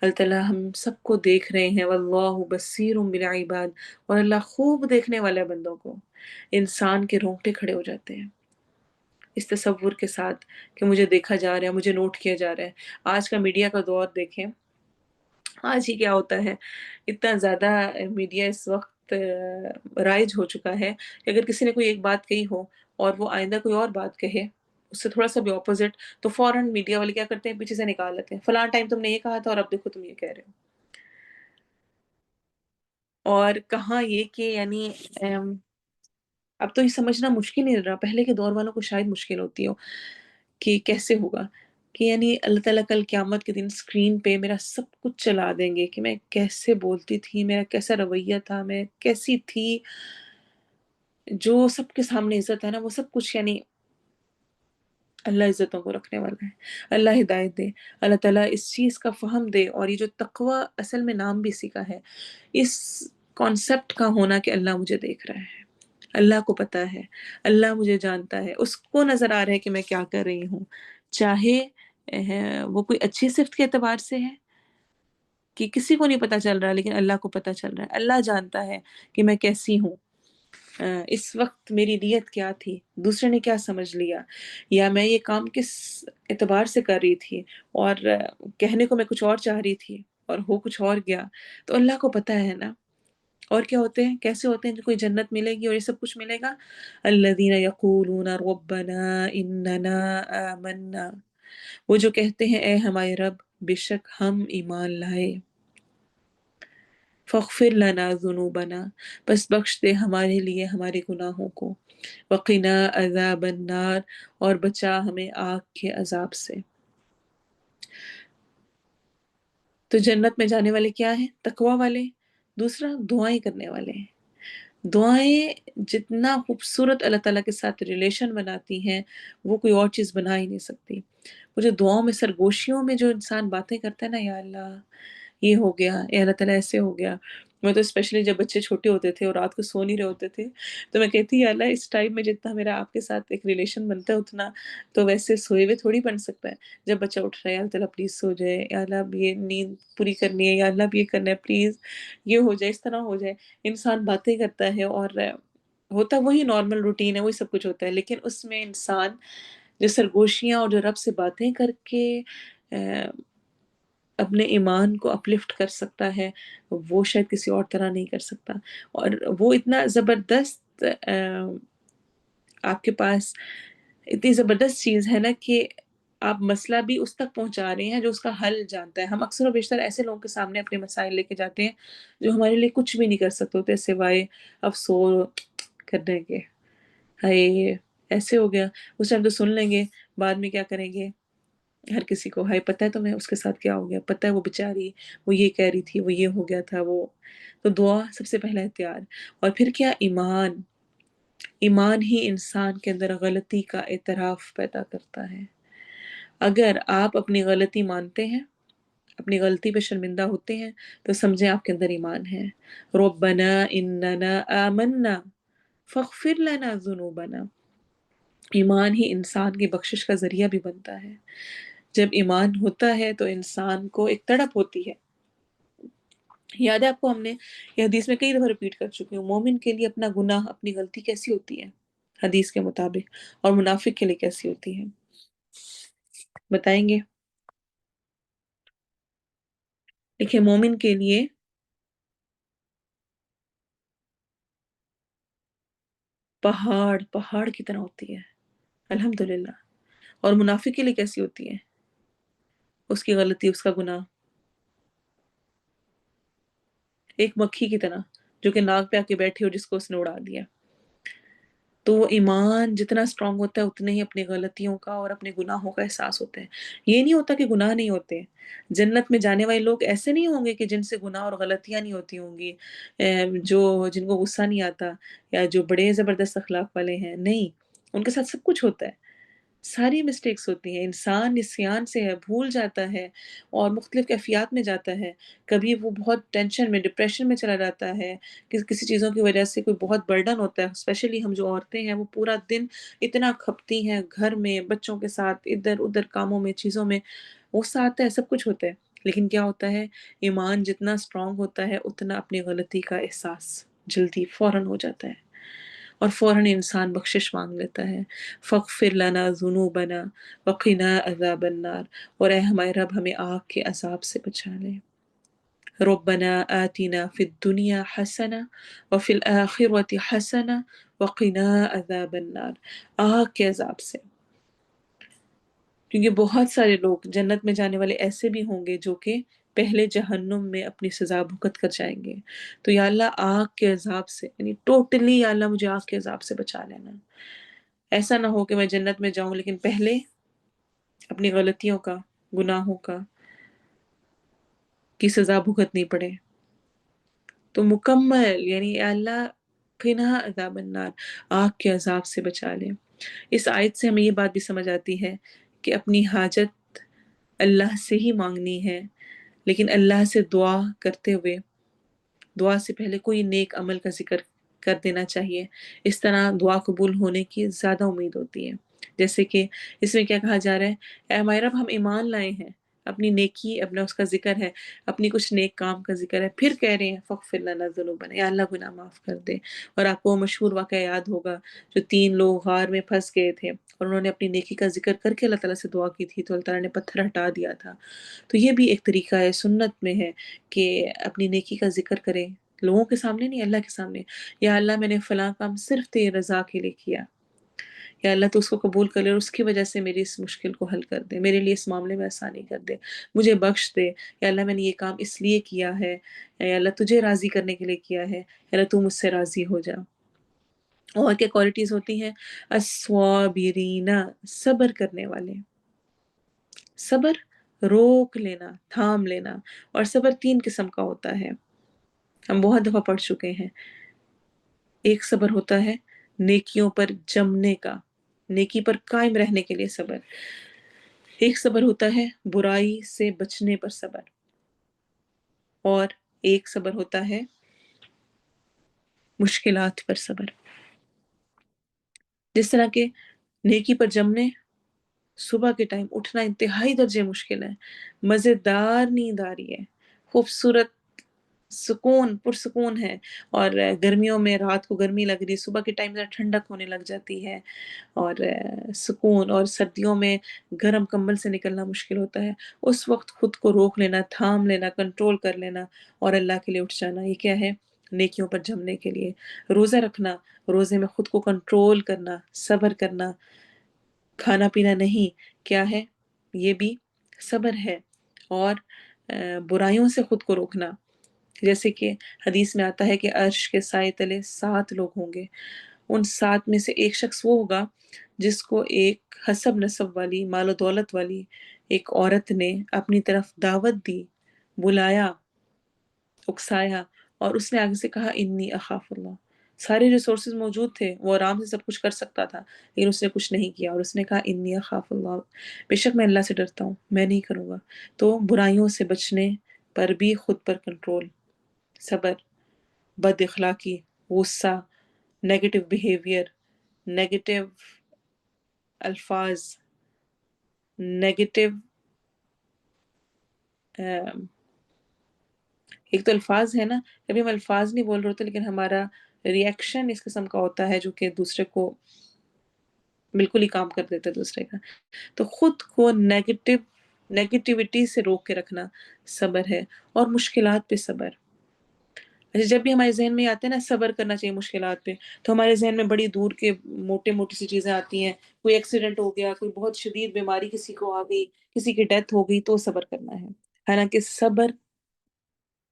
اللہ تعالیٰ ہم سب کو دیکھ رہے ہیں، واللہ بصیر بالعباد، اور اللہ خوب دیکھنے والا ہے بندوں کو۔ انسان کے رونگٹے کھڑے ہو جاتے ہیں اس تصور کے ساتھ کہ مجھے دیکھا جا رہا ہے، مجھے نوٹ کیا جا رہا ہے۔ آج کا میڈیا کا دور دیکھیں، آج ہی کیا ہوتا ہے، اتنا زیادہ میڈیا اس وقت رائج ہو چکا ہے کہ اگر کسی نے کوئی ایک بات کہی ہو اور وہ آئندہ کوئی اور بات کہے اس سے تھوڑا سا بھی اپوزٹ، تو فوراً میڈیا والے کیا کرتے ہیں، پیچھے سے نکال لیتے ہیں، فلاں ٹائم تم نے یہ کہا تھا اور اب دیکھو تم یہ کہہ رہے ہو۔ اور کہاں یہ کہ یعنی اب تو یہ سمجھنا مشکل نہیں رہا، پہلے کے دور والوں کو شاید مشکل ہوتی ہو کہ کیسے ہوگا، کہ یعنی اللہ تعالیٰ کل قیامت کے دن اسکرین پہ میرا سب کچھ چلا دیں گے کہ میں کیسے بولتی تھی، میرا کیسا رویہ تھا، میں کیسی تھی، جو سب کے سامنے عزت ہے نا، وہ سب کچھ یعنی اللہ عزتوں کو رکھنے والا ہے۔ اللہ ہدایت دے، اللہ تعالیٰ اس چیز کا فہم دے، اور یہ جو تقوی اصل میں نام بھی اسی کا ہے، اس کانسیپٹ کا ہونا کہ اللہ مجھے دیکھ رہا ہے، اللہ کو پتا ہے، اللہ مجھے جانتا ہے، اس کو نظر آ رہا ہے کہ میں کیا کر رہی ہوں، چاہے وہ کوئی اچھی صفت کے اعتبار سے ہے کہ کسی کو نہیں پتا چل رہا، لیکن اللہ کو پتا چل رہا ہے، اللہ جانتا ہے کہ میں کیسی ہوں، اس وقت میری نیت کیا تھی، دوسرے نے کیا سمجھ لیا، یا میں یہ کام کس اعتبار سے کر رہی تھی، اور کہنے کو میں کچھ اور چاہ رہی تھی اور ہو کچھ اور گیا، تو اللہ کو پتا ہے نا۔ اور کیا ہوتے ہیں، کیسے ہوتے ہیں جو کوئی جنت ملے گی اور یہ سب کچھ ملے گا؟ الذین یقولون ربنا اننا آمنا، وہ جو کہتے ہیں اے ہمارے رب، بے شک ہم ایمان لائے، فاغفر لنا ذنوبنا، بس بخش دے ہمارے لیے ہمارے گناہوں کو، وقنا عذاب النار، اور بچا ہمیں آگ کے عذاب سے۔ تو جنت میں جانے والے کیا ہیں؟ تقوی والے۔ دوسرا، دعائیں کرنے والے ہیں۔ دعائیں جتنا خوبصورت اللہ تعالیٰ کے ساتھ ریلیشن بناتی ہیں، وہ کوئی اور چیز بنا ہی نہیں سکتی۔ وہ جو دعاؤں میں سرگوشیوں میں جو انسان باتیں کرتا ہے نا، یا اللہ یہ ہو گیا، یا اللہ تعالیٰ ایسے ہو گیا، میں تو اسپیشلی جب بچے چھوٹے ہوتے تھے اور رات کو سو نہیں رہے ہوتے تھے تو میں کہتی یا اللہ اس ٹائم میں جتنا میرا آپ کے ساتھ ایک ریلیشن بنتا ہے اتنا تو ویسے سوئے ہوئے تھوڑی بن سکتا ہے. جب بچہ اٹھ رہا ہے یا اللہ تعالیٰ پلیز سو جائے، یا اللہ اب یہ نیند پوری کرنی ہے، یا اللہ اب یہ کرنا ہے پلیز، یہ ہو جائے اس طرح ہو جائے. انسان باتیں کرتا ہے اور ہوتا وہی نارمل روٹین ہے، وہی سب کچھ ہوتا ہے، لیکن اس میں انسان جو سرگوشیاں اور جو رب سے باتیں کر کے اپنے ایمان کو اپلفٹ کر سکتا ہے، وہ شاید کسی اور طرح نہیں کر سکتا. اور وہ اتنا زبردست آپ کے پاس اتنی زبردست چیز ہے نا کہ آپ مسئلہ بھی اس تک پہنچا رہے ہیں جو اس کا حل جانتا ہے. ہم اکثر و بیشتر ایسے لوگوں کے سامنے اپنے مسائل لے کے جاتے ہیں جو ہمارے لیے کچھ بھی نہیں کر سکتے ہوتے سوائے افسوس کرنے کے. ہائے ایسے ہو گیا، اس ٹائم تو سن لیں گے، بعد میں کیا کریں گے؟ ہر کسی کو ہائے پتہ ہے تمہیں اس کے ساتھ کیا ہو گیا، پتہ ہے وہ بیچاری وہ یہ کہہ رہی تھی، وہ یہ ہو گیا تھا وہ. تو دعا سب سے پہلا اختیار. اور پھر کیا؟ ایمان. ایمان ہی انسان کے اندر غلطی کا اعتراف پیدا کرتا ہے. اگر آپ اپنی غلطی مانتے ہیں، اپنی غلطی پہ شرمندہ ہوتے ہیں، تو سمجھیں آپ کے اندر ایمان ہے. ربنا اننا آمنا فاغفر لنا ذنوبنا. ایمان ہی انسان کی بخشش کا ذریعہ بھی بنتا ہے. جب ایمان ہوتا ہے تو انسان کو ایک تڑپ ہوتی ہے. یاد ہے آپ کو، ہم نے یہ حدیث میں کئی دفعہ ریپیٹ کر چکی ہوں، مومن کے لیے اپنا گناہ، اپنی غلطی کیسی ہوتی ہے حدیث کے مطابق، اور منافق کے لیے کیسی ہوتی ہے، بتائیں گے؟ دیکھیں مومن کے لیے پہاڑ پہاڑ کی طرح ہوتی ہے الحمدللہ. اور منافق کے لیے کیسی ہوتی ہے؟ اس کی غلطی، اس کا گناہ ایک مکھی کی طرح جو کہ ناک پہ آ کے بیٹھی اور جس کو اس نے اڑا دیا. تو وہ ایمان جتنا اسٹرانگ ہوتا ہے اتنے ہی اپنی غلطیوں کا اور اپنے گناہوں کا احساس ہوتا ہے. یہ نہیں ہوتا کہ گناہ نہیں ہوتے. جنت میں جانے والے لوگ ایسے نہیں ہوں گے کہ جن سے گناہ اور غلطیاں نہیں ہوتی ہوں گی، جو جن کو غصہ نہیں آتا یا جو بڑے زبردست اخلاق والے ہیں. نہیں، ان کے ساتھ سب کچھ ہوتا ہے، ساری مسٹیکس ہوتی ہیں. انسان نسیان سے ہے، بھول جاتا ہے اور مختلف کیفیات میں جاتا ہے. کبھی وہ بہت ٹینشن میں، ڈپریشن میں چلا جاتا ہے، کسی چیزوں کی وجہ سے کوئی بہت برڈن ہوتا ہے. اسپیشلی ہم جو عورتیں ہیں وہ پورا دن اتنا کھپتی ہیں گھر میں، بچوں کے ساتھ، ادھر ادھر کاموں میں، چیزوں میں. غصہ آتا ہے، سب کچھ ہوتا ہے، لیکن کیا ہوتا ہے؟ ایمان جتنا اسٹرانگ ہوتا ہے اتنا اپنی غلطی کا احساس جلدی فوراً ہو جاتا ہے اور فوراً انسان بخشش مانگ لیتا ہے. فاغفر لنا ذنوبنا وقنا عذاب النار. اور اے ہمارے رب ہمیں آگ کے عذاب سے بچا لے. ربنا آتنا فی الدنیا حسنہ وفی الآخرۃ حسنہ وقنا عذاب النار. آگ کے عذاب سے، کیونکہ بہت سارے لوگ جنت میں جانے والے ایسے بھی ہوں گے جو کہ پہلے جہنم میں اپنی سزا بھگت کر جائیں گے. تو یا اللہ آگ کے عذاب سے، یعنی ٹوٹلی یا اللہ مجھے آگ کے عذاب سے بچا لینا. ایسا نہ ہو کہ میں جنت میں جاؤں لیکن پہلے اپنی غلطیوں کا، گناہوں کا کی سزا بھگتنی پڑے. تو مکمل یعنی اے اللہ قنا عذاب النار، آگ کے عذاب سے بچا لے. اس آیت سے ہمیں یہ بات بھی سمجھ آتی ہے کہ اپنی حاجت اللہ سے ہی مانگنی ہے، لیکن اللہ سے دعا کرتے ہوئے دعا سے پہلے کوئی نیک عمل کا ذکر کر دینا چاہیے. اس طرح دعا قبول ہونے کی زیادہ امید ہوتی ہے. جیسے کہ اس میں کیا کہا جا رہا ہے؟ اے ہمارے رب ہم ایمان لائے ہیں، اپنی نیکی، اپنا اس کا ذکر ہے، اپنی کچھ نیک کام کا ذکر ہے، پھر کہہ رہے ہیں فاغفر لنا ذنوبنا، یا اللہ گناہ معاف کر دے. اور آپ کو وہ مشہور واقعہ یاد ہوگا جو 3 لوگ غار میں پھنس گئے تھے اور انہوں نے اپنی نیکی کا ذکر کر کے اللہ تعالیٰ سے دعا کی تھی تو اللہ تعالیٰ نے پتھر ہٹا دیا تھا. تو یہ بھی ایک طریقہ ہے، سنت میں ہے کہ اپنی نیکی کا ذکر کریں، لوگوں کے سامنے نہیں، اللہ کے سامنے. یا اللہ میں نے فلاں کام صرف تیری رضا کے لیے کیا، یا اللہ تو اس کو قبول کر لے اور اس کی وجہ سے میری اس مشکل کو حل کر دے، میرے لیے اس معاملے میں آسانی کر دے، مجھے بخش دے. یا اللہ میں نے یہ کام اس لیے کیا ہے، یا اللہ تجھے راضی کرنے کے لیے کیا ہے، یا اللہ تو مجھ سے راضی ہو جا. اور کیا کوالٹیز ہوتی ہیں؟ الصابرین، صبر کرنے والے. صبر روک لینا، تھام لینا. اور صبر 3 قسم کا ہوتا ہے، ہم بہت دفعہ پڑھ چکے ہیں. ایک صبر ہوتا ہے نیکیوں پر جمنے کا، نیکی پر قائم رہنے کے لیے صبر. ایک صبر ہوتا ہے برائی سے بچنے پر صبر. اور ایک صبر ہوتا ہے مشکلات پر صبر. جس طرح کہ نیکی پر جمنے صبح کے ٹائم اٹھنا انتہائی درجے مشکل ہے، مزیدار نیند آ رہی ہے، خوبصورت سکون پرسکون ہے، اور گرمیوں میں رات کو گرمی لگ رہی ہے، صبح کے ٹائم ذرا ٹھنڈک ہونے لگ جاتی ہے، اور سکون، اور سردیوں میں گرم کمبل سے نکلنا مشکل ہوتا ہے. اس وقت خود کو روک لینا، تھام لینا، کنٹرول کر لینا اور اللہ کے لیے اٹھ جانا، یہ کیا ہے؟ نیکیوں پر جمنے کے لیے. روزہ رکھنا، روزے میں خود کو کنٹرول کرنا، صبر کرنا، کھانا پینا نہیں، کیا ہے؟ یہ بھی صبر ہے. اور برائیوں سے خود کو روکنا، جیسے کہ حدیث میں آتا ہے کہ عرش کے سائے تلے 7 لوگ ہوں گے، ان 7 میں سے ایک شخص وہ ہوگا جس کو ایک حسب نسب والی، مال و دولت والی ایک عورت نے اپنی طرف دعوت دی، بلایا، اکسایا، اور اس نے آگے سے کہا انی اخاف اللہ. سارے ریسورسز موجود تھے، وہ آرام سے سب کچھ کر سکتا تھا، لیکن اس نے کچھ نہیں کیا، اور اس نے کہا انی اخاف اللہ، بے شک میں اللہ سے ڈرتا ہوں، میں نہیں کروں گا. تو برائیوں سے بچنے پر بھی خود پر کنٹرول، صبر، بد اخلاقی، غصہ، نیگیٹو بیہیویئر، نیگیٹو الفاظ، نیگیٹو ایک تو الفاظ ہے نا، کبھی ہم الفاظ نہیں بول رہے ہوتے لیکن ہمارا ری ایکشن اس قسم کا ہوتا ہے جو کہ دوسرے کو بالکل ہی کام کر دیتا ہے دوسرے کا. تو خود کو نیگیٹیوٹی سے روک کے رکھنا صبر ہے. اور مشکلات پہ صبر. اچھا، جب بھی ہمارے ذہن میں آتے ہیں نا صبر کرنا چاہیے مشکلات پہ، تو ہمارے ذہن میں بڑی دور کے موٹی سی چیزیں آتی ہیں. کوئی ایکسیڈنٹ ہو گیا، کوئی بہت شدید بیماری کسی کو آ گئی، کسی کی ڈیتھ ہو گئی، تو صبر کرنا ہے. حالانکہ صبر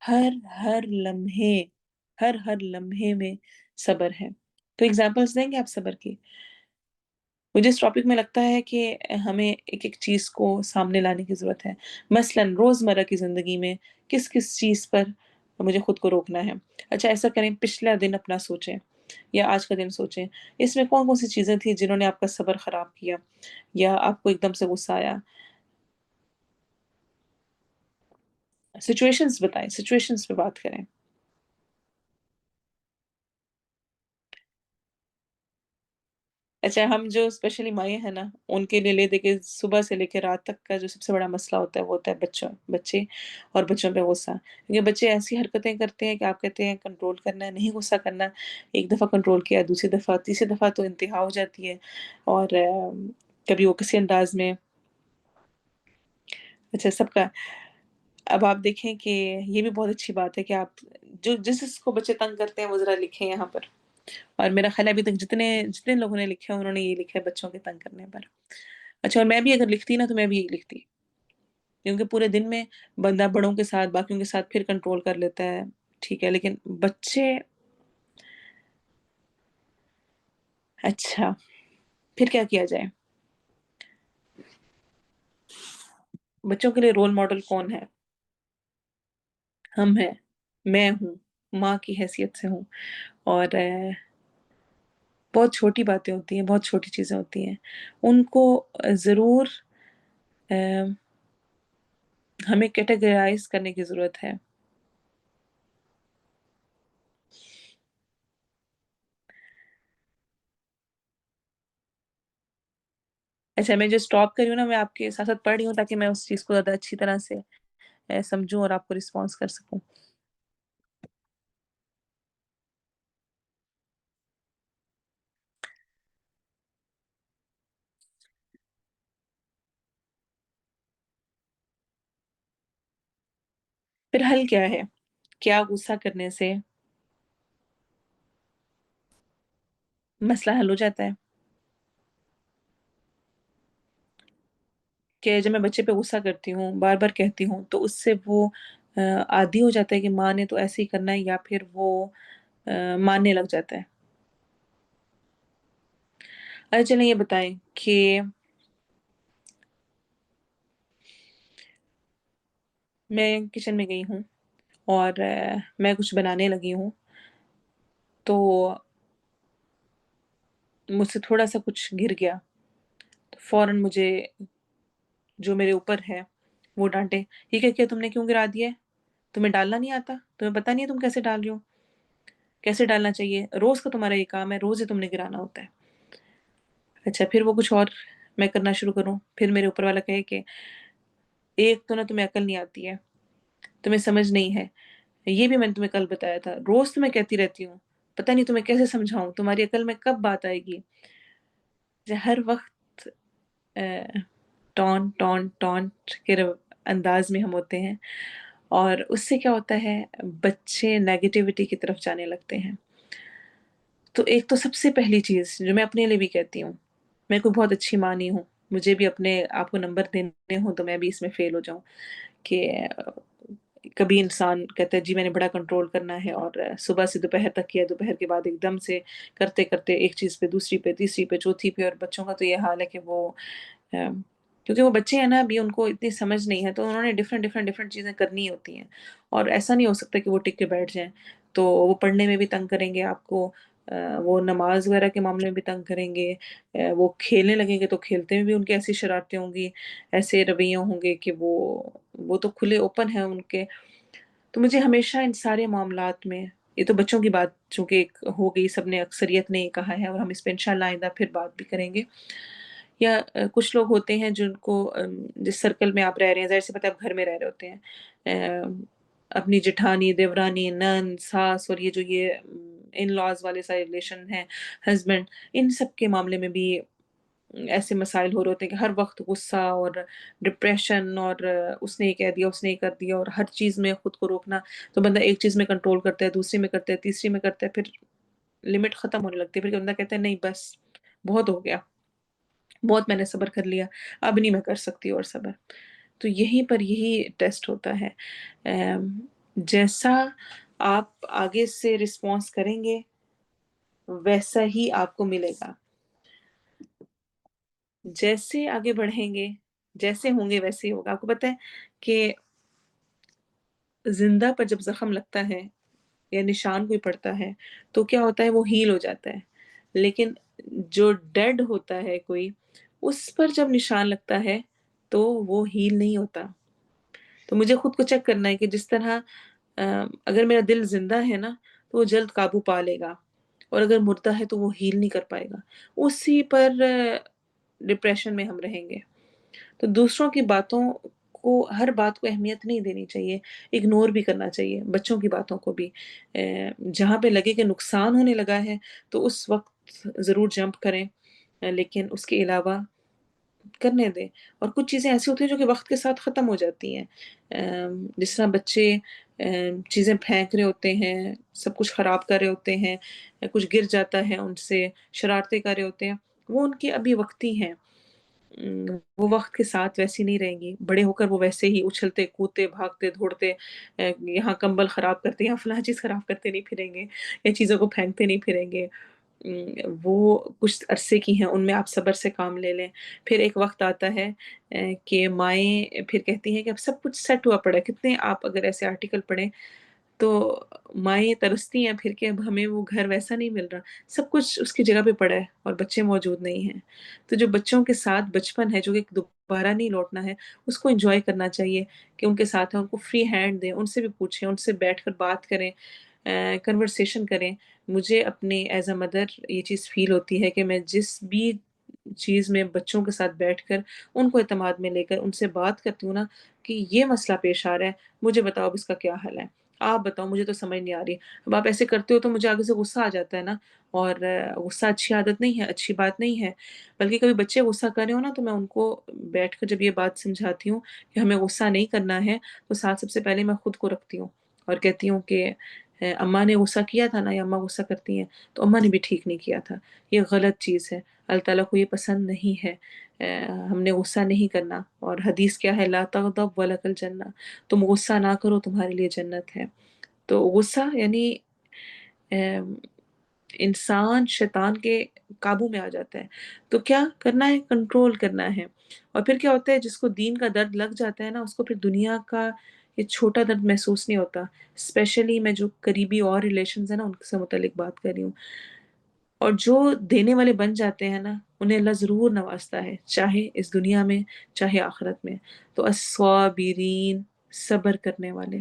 ہر ہر لمحے ہر لمحے میں صبر ہے. تو اگزامپلس دیں گے آپ صبر کی؟ مجھے اس ٹاپک میں لگتا ہے کہ ہمیں ایک ایک چیز کو سامنے لانے کی ضرورت ہے. مثلا روزمرہ کی زندگی میں کس کس چیز پر مجھے خود کو روکنا ہے. اچھا ایسا کریں، پچھلا دن اپنا سوچیں یا آج کا دن سوچیں، اس میں کون کون سی چیزیں تھیں جنہوں نے آپ کا صبر خراب کیا، یا آپ کو ایک دم سے غصہ آیا. سچویشنز بتائیں، سچویشنز پہ بات کریں. اچھا، ہم جو اسپیشلی مائیں ہیں نا، ان کے لیے لے دے کے صبح سے لے کے رات تک کا جو سب سے بڑا مسئلہ ہوتا ہے وہ ہوتا ہے بچے اور بچوں پہ غصہ. کیونکہ بچے ایسی حرکتیں کرتے ہیں کہ آپ کہتے ہیں کنٹرول کرنا ہے، نہیں غصہ کرنا. ایک دفعہ کنٹرول کیا، دوسری دفعہ، تیسری دفعہ تو انتہا ہو جاتی ہے. اور کبھی وہ کسی انداز میں. اچھا سب کا. اب آپ دیکھیں کہ یہ بھی بہت اچھی بات ہے کہ آپ جو جس کو بچے تنگ کرتے ہیں وہ ذرا لکھیں یہاں پر. اور میرا خیال ہے ابھی تک جتنے لوگوں نے لکھے انہوں نے یہ لکھا ہے بچوں کے تنگ کرنے پر. اچھا، اور میں بھی اگر لکھتی نا تو میں بھی یہی لکھتی، کیونکہ پورے دن میں بندہ بڑوں کے ساتھ باقیوں کے ساتھ پھر کنٹرول کر لیتا ہے، ٹھیک ہے، لیکن بچے. اچھا، پھر کیا کیا جائے؟ بچوں کے لیے رول ماڈل کون ہے؟ ہم ہیں، میں ہوں، ماں کی حیثیت سے ہوں. اور بہت چھوٹی باتیں ہوتی ہیں، بہت چھوٹی چیزیں ہوتی ہیں، ان کو ضرور ہمیں کیٹیگرائز کرنے کی ضرورت ہے. اچھا، میں جو اسٹاپ کر رہی ہوں نا، میں آپ کے ساتھ ساتھ پڑھ رہی ہوں تاکہ میں اس چیز کو زیادہ اچھی طرح سے سمجھوں اور آپ کو رسپانس کر سکوں. پھر حل کیا ہے؟ کیا غصہ کرنے سے مسئلہ حل ہو جاتا ہے؟ کہ جب میں بچے پہ غصہ کرتی ہوں، بار بار کہتی ہوں، تو اس سے وہ عادی ہو جاتا ہے کہ ماں نے تو ایسے ہی کرنا ہے، یا پھر وہ ماننے لگ جاتا ہے؟ اچھا چلیں یہ بتائیں کہ میں کچن میں گئی ہوں اور میں کچھ بنانے لگی ہوں، تو مجھ سے تھوڑا سا کچھ گر گیا، تو فوراً مجھے جو میرے اوپر ہے وہ ڈانٹے، یہ کیا کیا تم نے، کیوں گرا دیا ہے، تمہیں ڈالنا نہیں آتا، تمہیں پتہ نہیں ہے تم کیسے ڈال رہی ہو. کیسے ڈالنا چاہیے، روز کا تمہارا یہ کام ہے، روز ہی تم نے گرانا ہوتا ہے. اچھا پھر وہ کچھ اور میں کرنا شروع کروں، پھر میرے اوپر والا کہے کہ ایک تو نا تمہیں عقل نہیں آتی ہے، تمہیں سمجھ نہیں ہے. یہ بھی میں نے تمہیں کل بتایا تھا، روز تمہیں کہتی رہتی ہوں، پتہ نہیں تمہیں کیسے سمجھاؤں، تمہاری عقل میں کب بات آئے گی. ہر وقت ٹونٹ کے انداز میں ہم ہوتے ہیں، اور اس سے کیا ہوتا ہے، بچے نیگیٹیوٹی کی طرف جانے لگتے ہیں. تو ایک تو سب سے پہلی چیز جو میں اپنے لیے بھی کہتی ہوں، میں کوئی بہت اچھی ماں نہیں ہوں، مجھے بھی اپنے آپ کو نمبر دینے ہوں تو میں بھی اس میں فیل ہو جاؤں کہ کبھی انسان کہتا ہے جی میں نے بڑا کنٹرول کرنا ہے، اور صبح سے دوپہر تک کیا، دوپہر کے بعد ایک دم سے کرتے کرتے ایک چیز پہ دوسری پہ تیسری پہ چوتھی پہ. اور بچوں کا تو یہ حال ہے کہ وہ کیونکہ وہ بچے ہیں نا، ابھی ان کو اتنی سمجھ نہیں ہے، تو انہوں نے ڈفرینٹ چیزیں کرنی ہوتی ہیں، اور ایسا نہیں ہو سکتا کہ وہ ٹک کے بیٹھ جائیں. تو وہ پڑھنے میں بھی تنگ کریں گے آپ کو، وہ نماز وغیرہ کے معاملے میں بھی تنگ کریں گے، وہ کھیلنے لگیں گے تو کھیلتے میں بھی ان کی ایسی شرارتیں ہوں گی، ایسے رویے ہوں گے کہ وہ تو کھلے اوپن ہیں ان کے. تو مجھے ہمیشہ ان سارے معاملات میں، یہ تو بچوں کی بات چونکہ ایک ہو گئی، سب نے اکثریت نے یہ کہا ہے، اور ہم اس پہ انشاءاللہ آئندہ پھر بات بھی کریں گے. یا کچھ لوگ ہوتے ہیں جن کو جس سرکل میں آپ رہ رہے ہیں، ظاہر سی بات ہے آپ گھر میں رہ رہے ہوتے ہیں، اپنی جٹھانی، دیورانی، نند، ساس، اور یہ ان لاز والے سارے ریلیشن ہیں، ہسبینڈ، ان سب کے معاملے میں بھی ایسے مسائل ہو رہے ہوتے ہیں کہ ہر وقت غصہ اور ڈپریشن، اور اس نے یہ کہہ دیا، اس نے یہ کر دیا، اور ہر چیز میں خود کو روکنا. تو بندہ ایک چیز میں کنٹرول کرتا ہے، دوسری میں کرتا ہے، تیسری میں کرتا ہے، پھر لمٹ ختم ہونے لگتی ہے، پھر بندہ کہتا ہے نہیں بس بہت ہو گیا، بہت میں نے صبر کر لیا، اب نہیں میں کر سکتی اور صبر. تو یہیں پر یہی ٹیسٹ ہوتا ہے. جیسا آپ آگے سے رسپانس کریں گے ویسا ہی آپ کو ملے گا، جیسے آگے بڑھیں گے، جیسے ہوں گے ویسے ہی ہوگا. آپ کو پتہ ہے کہ زندہ پر جب زخم لگتا ہے یا نشان کوئی پڑتا ہے تو کیا ہوتا ہے، وہ ہیل ہو جاتا ہے. لیکن جو ڈیڈ ہوتا ہے کوئی، اس پر جب نشان لگتا ہے تو وہ ہیل نہیں ہوتا. تو مجھے خود کو چیک کرنا ہے کہ جس طرح اگر میرا دل زندہ ہے نا تو وہ جلد قابو پا لے گا، اور اگر مردہ ہے تو وہ ہیل نہیں کر پائے گا، اسی پر ڈپریشن میں ہم رہیں گے. تو دوسروں کی باتوں کو، ہر بات کو اہمیت نہیں دینی چاہیے، اگنور بھی کرنا چاہیے بچوں کی باتوں کو بھی. جہاں پہ لگے کہ نقصان ہونے لگا ہے تو اس وقت ضرور جمپ کریں، لیکن اس کے علاوہ کرنے دیں. اور کچھ چیزیں ایسی ہوتی ہیں جو کہ وقت کے ساتھ ختم ہو جاتی ہیں، جس طرح بچے چیزیں پھینک رہے ہوتے ہیں، سب کچھ خراب کر رہے ہوتے ہیں، کچھ گر جاتا ہے ان سے، شرارتیں کر رہے ہوتے ہیں، وہ ان کی ابھی وقتی ہیں. وہ وقت کے ساتھ ویسی نہیں رہیں گی، بڑے ہو کر وہ ویسے ہی اچھلتے کودتے بھاگتے دوڑتے، یہاں کمبل خراب کرتے، یہاں فلاں چیز خراب کرتے نہیں پھریں گے، یا چیزوں کو پھینکتے نہیں پھریں گے. وہ کچھ عرصے کی ہیں، ان میں آپ صبر سے کام لے لیں. پھر ایک وقت آتا ہے کہ مائیں پھر کہتی ہیں کہ اب سب کچھ سیٹ ہوا پڑا ہے. کتنے آپ اگر ایسے آرٹیکل پڑھیں تو مائیں ترستی ہیں پھر کہ اب ہمیں وہ گھر ویسا نہیں مل رہا، سب کچھ اس کی جگہ پہ پڑا ہے اور بچے موجود نہیں ہیں. تو جو بچوں کے ساتھ بچپن ہے جو کہ دوبارہ نہیں لوٹنا ہے، اس کو انجوائے کرنا چاہیے کہ ان کے ساتھ ہیں، ان کو فری ہینڈ دیں، ان سے بھی پوچھیں، ان سے بیٹھ کر بات کریں، کنورسیشن کریں. مجھے اپنے ایز اے مدر یہ چیز فیل ہوتی ہے کہ میں جس بھی چیز میں بچوں کے ساتھ بیٹھ کر ان کو اعتماد میں لے کر ان سے بات کرتی ہوں نا کہ یہ مسئلہ پیش آ رہا ہے، مجھے بتاؤ اب اس کا کیا حل ہے، آپ بتاؤ، مجھے تو سمجھ نہیں آ رہی. اب آپ ایسے کرتے ہو تو مجھے آگے سے غصہ آ جاتا ہے نا، اور غصہ اچھی عادت نہیں ہے، اچھی بات نہیں ہے. بلکہ کبھی بچے غصہ کر رہے ہو نا تو میں ان کو بیٹھ کر جب یہ بات سمجھاتی ہوں کہ ہمیں غصہ نہیں کرنا ہے، تو ساتھ سب سے پہلے میں خود کو رکھتی ہوں اور کہتی ہوں کہ اماں نے غصہ کیا تھا نا، یا اماں غصہ کرتی ہیں تو اماں نے بھی ٹھیک نہیں کیا تھا، یہ غلط چیز ہے، اللہ تعالیٰ کو یہ پسند نہیں ہے، ہم نے غصہ نہیں کرنا. اور حدیث کیا ہے، لا تغضب ولک الجنہ، تم غصہ نہ کرو تمہارے لیے جنت ہے. تو غصہ یعنی انسان شیطان کے قابو میں آ جاتا ہے. تو کیا کرنا ہے، کنٹرول کرنا ہے. اور پھر کیا ہوتا ہے، جس کو دین کا درد لگ جاتا ہے نا، اس کو پھر دنیا کا یہ چھوٹا درد محسوس نہیں ہوتا. اسپیشلی میں جو قریبی اور ریلیشنز ہیں نا ان سے متعلق بات کر رہی ہوں. اور جو دینے والے بن جاتے ہیں نا انہیں اللہ ضرور نوازتا ہے، چاہے اس دنیا میں چاہے آخرت میں. تو الصابرین، صبر کرنے والے،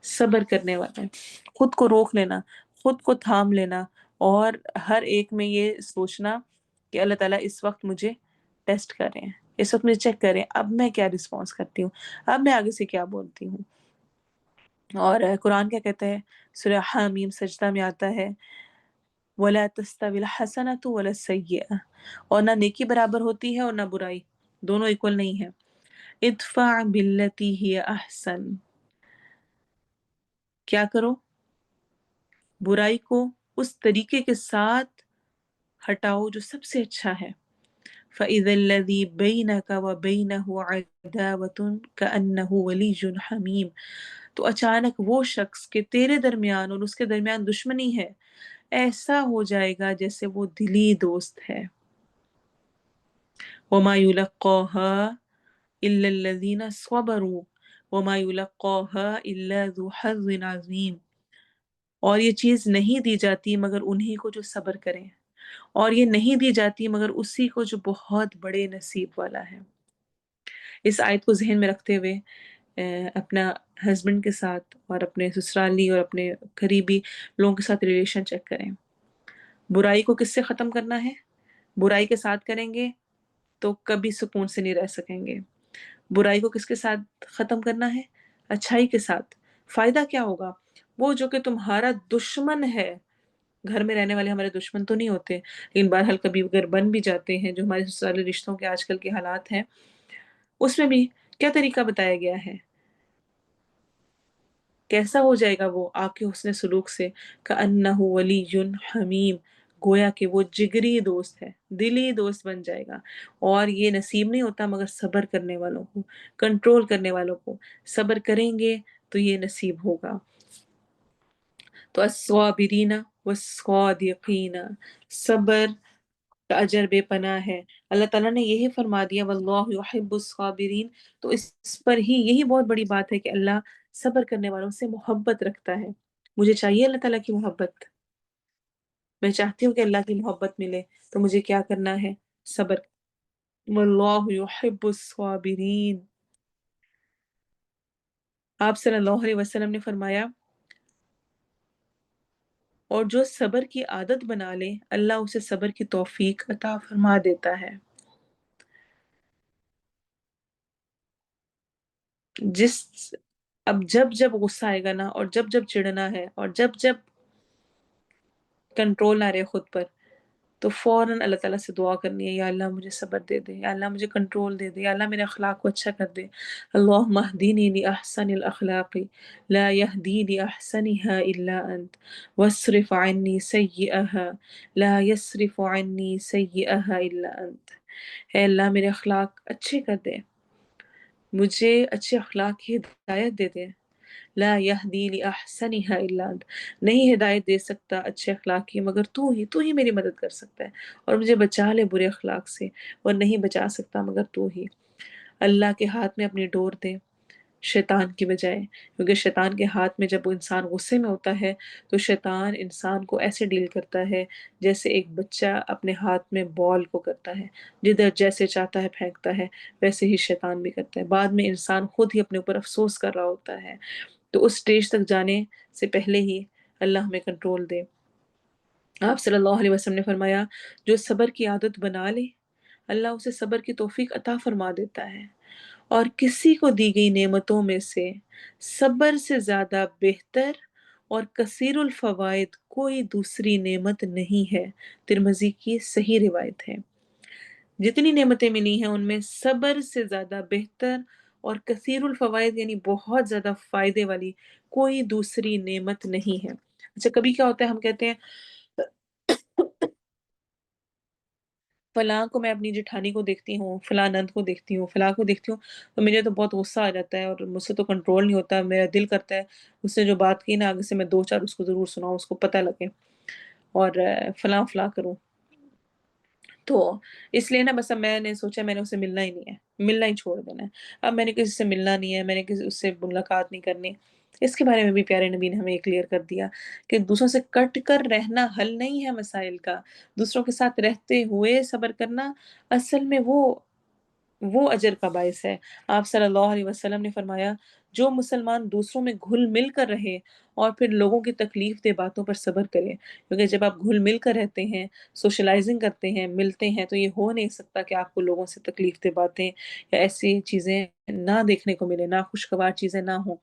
صبر کرنے والے، خود کو روک لینا، خود کو تھام لینا، اور ہر ایک میں یہ سوچنا کہ اللہ تعالیٰ اس وقت مجھے ٹیسٹ کر رہے ہیں، اس وقت مجھے چیک کریں اب میں کیا رسپانس کرتی ہوں، اب میں آگے سے کیا بولتی ہوں۔ اور قرآن کیا کہتا ہے؟ سورہ حامیم سجدہ میں آتا ہے وَلَا تَسْتَوِي الْحَسَنَةُ وَلَا السَّيِّئَةُ، اور نہ نیکی برابر ہوتی ہے اور نہ برائی، دونوں ایکول نہیں ہے۔ ادفع باللتی ہی احسن، کیا کرو؟ برائی کو اس طریقے کے ساتھ ہٹاؤ جو سب سے اچھا ہے۔ فَإِذَا الَّذِي بَيْنَكَ وَبَيْنَهُ عَدَاوَةٌ كَأَنَّهُ وَلِيٌّ حَمِيمٌ، تو اچانک وہ شخص کہ تیرے درمیان اور اس کے درمیان دشمنی ہے، ایسا ہو جائے گا جیسے وہ دلی دوست ہے۔ وَمَا يُلَقَّاهَا إِلَّا الَّذِينَ صَبَرُوا وَمَا يُلَقَّاهَا إِلَّا ذُو حَظٍّ عَظِيمٍ، اور یہ چیز نہیں دی جاتی مگر انہی کو جو صبر کریں، اور یہ نہیں دی جاتی مگر اسی کو جو بہت بڑے نصیب والا ہے۔ اس آیت کو ذہن میں رکھتے ہوئے اپنا ہسبینڈ کے ساتھ اور اپنے سسرالی اور اپنے قریبی لوگوں کے ساتھ ریلیشن چیک کریں۔ برائی کو کس سے ختم کرنا ہے؟ برائی کے ساتھ کریں گے تو کبھی سکون سے نہیں رہ سکیں گے۔ برائی کو کس کے ساتھ ختم کرنا ہے؟ اچھائی کے ساتھ۔ فائدہ کیا ہوگا؟ وہ جو کہ تمہارا دشمن ہے، گھر میں رہنے والے ہمارے دشمن تو نہیں ہوتے، لیکن بہرحال کبھی اگر بن بھی جاتے ہیں، جو ہمارے سسرالی رشتوں کے آج کل کے حالات ہیں، اس میں بھی کیا طریقہ بتایا گیا ہے؟ کیسا ہو جائے گا وہ آپ کے حسن سلوک سے؟ کأنہ ولی حمیم، گویا کہ وہ جگری دوست ہے، دلی دوست بن جائے گا۔ اور یہ نصیب نہیں ہوتا مگر صبر کرنے والوں کو، کنٹرول کرنے والوں کو، صبر کریں گے تو یہ نصیب ہوگا۔ تو الصابرین والصادقین، صبر کا اجر بے پناہ ہے۔ اللہ تعالیٰ نے یہی فرما دیا واللہ یحب الصابرین، تو اس پر ہی یہی بہت بڑی بات ہے کہ اللہ صبر کرنے والوں سے محبت رکھتا ہے۔ مجھے چاہیے اللہ تعالیٰ کی محبت، میں چاہتی ہوں کہ اللہ کی محبت ملے، تو مجھے کیا کرنا ہے؟ صبر۔ واللہ یحب الصابرین۔ آپ صلی اللہ علیہ وسلم نے فرمایا اور جو صبر کی عادت بنا لے اللہ اسے صبر کی توفیق عطا فرما دیتا ہے۔ جس اب جب جب غصہ آئے گا نا، اور جب جب چڑنا ہے، اور جب جب کنٹرول نہ رہے خود پر، تو فوراً اللہ تعالیٰ سے دعا کرنی ہے، یا اللہ مجھے صبر دے دے، یا اللہ مجھے کنٹرول دے دے، یا اللہ میرے اخلاق کو اچھا کر دے۔ اللہم اہدینی لأحسن الاخلاق لا یہدی لأحسنها الا انت واصرف عنی سیئها لا یصرف عنی سیئها الا انت۔ اے اللہ میرے اخلاق اچھے کر دے، مجھے اچھے اخلاق کی ہدایت دے دے۔ لا یہدی لأحسنها الا انت، نہیں ہدایت دے سکتا اچھے اخلاق کی مگر تو ہی میری مدد کر سکتا ہے، اور مجھے بچا لے برے اخلاق سے، اور نہیں بچا سکتا مگر تو ہی۔ اللہ کے ہاتھ میں اپنی ڈور دے شیطان کی بجائے، کیونکہ شیطان کے ہاتھ میں جب وہ انسان غصے میں ہوتا ہے تو شیطان انسان کو ایسے ڈیل کرتا ہے جیسے ایک بچہ اپنے ہاتھ میں بال کو کرتا ہے، جدھر جیسے چاہتا ہے پھینکتا ہے، ویسے ہی شیطان بھی کرتا ہے۔ بعد میں انسان خود ہی اپنے اوپر افسوس کر رہا ہوتا ہے۔ تو اس سٹیج تک جانے سے پہلے ہی اللہ ہمیں کنٹرول دے۔ آپ صلی اللہ علیہ وسلم نے فرمایا جو صبر کی عادت بنا لے اللہ اسے صبر کی توفیق عطا فرما دیتا ہے، اور کسی کو دی گئی نعمتوں میں سے صبر سے زیادہ بہتر اور کثیر الفوائد کوئی دوسری نعمت نہیں ہے۔ ترمذی کی صحیح روایت ہے۔ جتنی نعمتیں ملی ہیں ان میں صبر سے زیادہ بہتر اور کثیر الفوائد یعنی بہت زیادہ فائدے والی کوئی دوسری نعمت نہیں ہے۔ اچھا کبھی کیا ہوتا ہے ہم کہتے ہیں فلاں کو میں اپنی جٹھانی کو دیکھتی ہوں، فلاں نند کو دیکھتی ہوں، فلاں کو دیکھتی ہوں، تو مجھے تو بہت غصہ آ جاتا ہے اور مجھ سے تو کنٹرول نہیں ہوتا، میرا دل کرتا ہے اس نے جو بات کی نا آگے سے میں دو چار اس کو ضرور سناؤں، اس کو پتہ لگے، اور فلاں فلاں کروں۔ تو اس لیے نا بس اب میں نے سوچا میں نے اسے ملنا ہی نہیں ہے، ملنا ہی چھوڑ دینا ہے۔ اب میں نے کسی سے ملنا نہیں ہے، میں نے کسی اس سے ملاقات نہیں کرنی۔ اس کے بارے میں بھی پیارے نبی نے ہمیں کلیئر کر دیا کہ دوسروں سے کٹ کر رہنا حل نہیں ہے مسائل کا، دوسروں کے ساتھ رہتے ہوئے صبر کرنا اصل میں وہ اجر کا باعث ہے۔ آپ صلی اللہ علیہ وسلم نے فرمایا جو مسلمان دوسروں میں گھل مل کر رہے اور پھر لوگوں کی تکلیف دہ باتوں پر صبر کرے، کیونکہ جب آپ گھل مل کر رہتے ہیں، سوشلائزنگ کرتے ہیں، ملتے ہیں، تو یہ ہو نہیں سکتا کہ آپ کو لوگوں سے تکلیف دہ باتیں یا ایسی چیزیں نہ دیکھنے کو ملے، نہ خوشگوار چیزیں نہ ہوں۔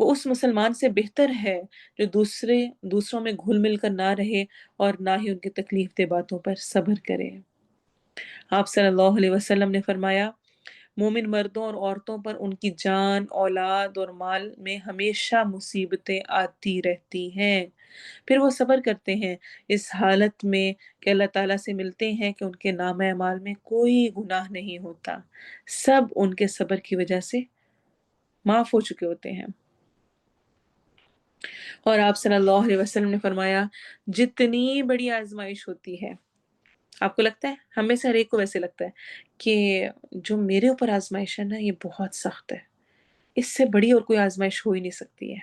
وہ اس مسلمان سے بہتر ہے جو دوسروں میں گھل مل کر نہ رہے اور نہ ہی ان کی تکلیف دہ باتوں پر صبر کرے۔ آپ صلی اللہ علیہ وسلم نے فرمایا، مومن مردوں اور عورتوں پر ان کی جان، اولاد اور مال میں ہمیشہ مصیبتیں آتی رہتی ہیں، پھر وہ صبر کرتے ہیں اس حالت میں کہ اللہ تعالیٰ سے ملتے ہیں کہ ان کے نامہ اعمال میں کوئی گناہ نہیں ہوتا، سب ان کے صبر کی وجہ سے معاف ہو چکے ہوتے ہیں۔ اور آپ صلی اللہ علیہ وسلم نے فرمایا، جتنی بڑی آزمائش ہوتی ہے، آپ کو لگتا ہے، ہمیں سے ہر ایک کو ویسے لگتا ہے کہ جو میرے اوپر آزمائش ہے نا یہ بہت سخت ہے، اس سے بڑی اور کوئی آزمائش ہو ہی نہیں سکتی ہے۔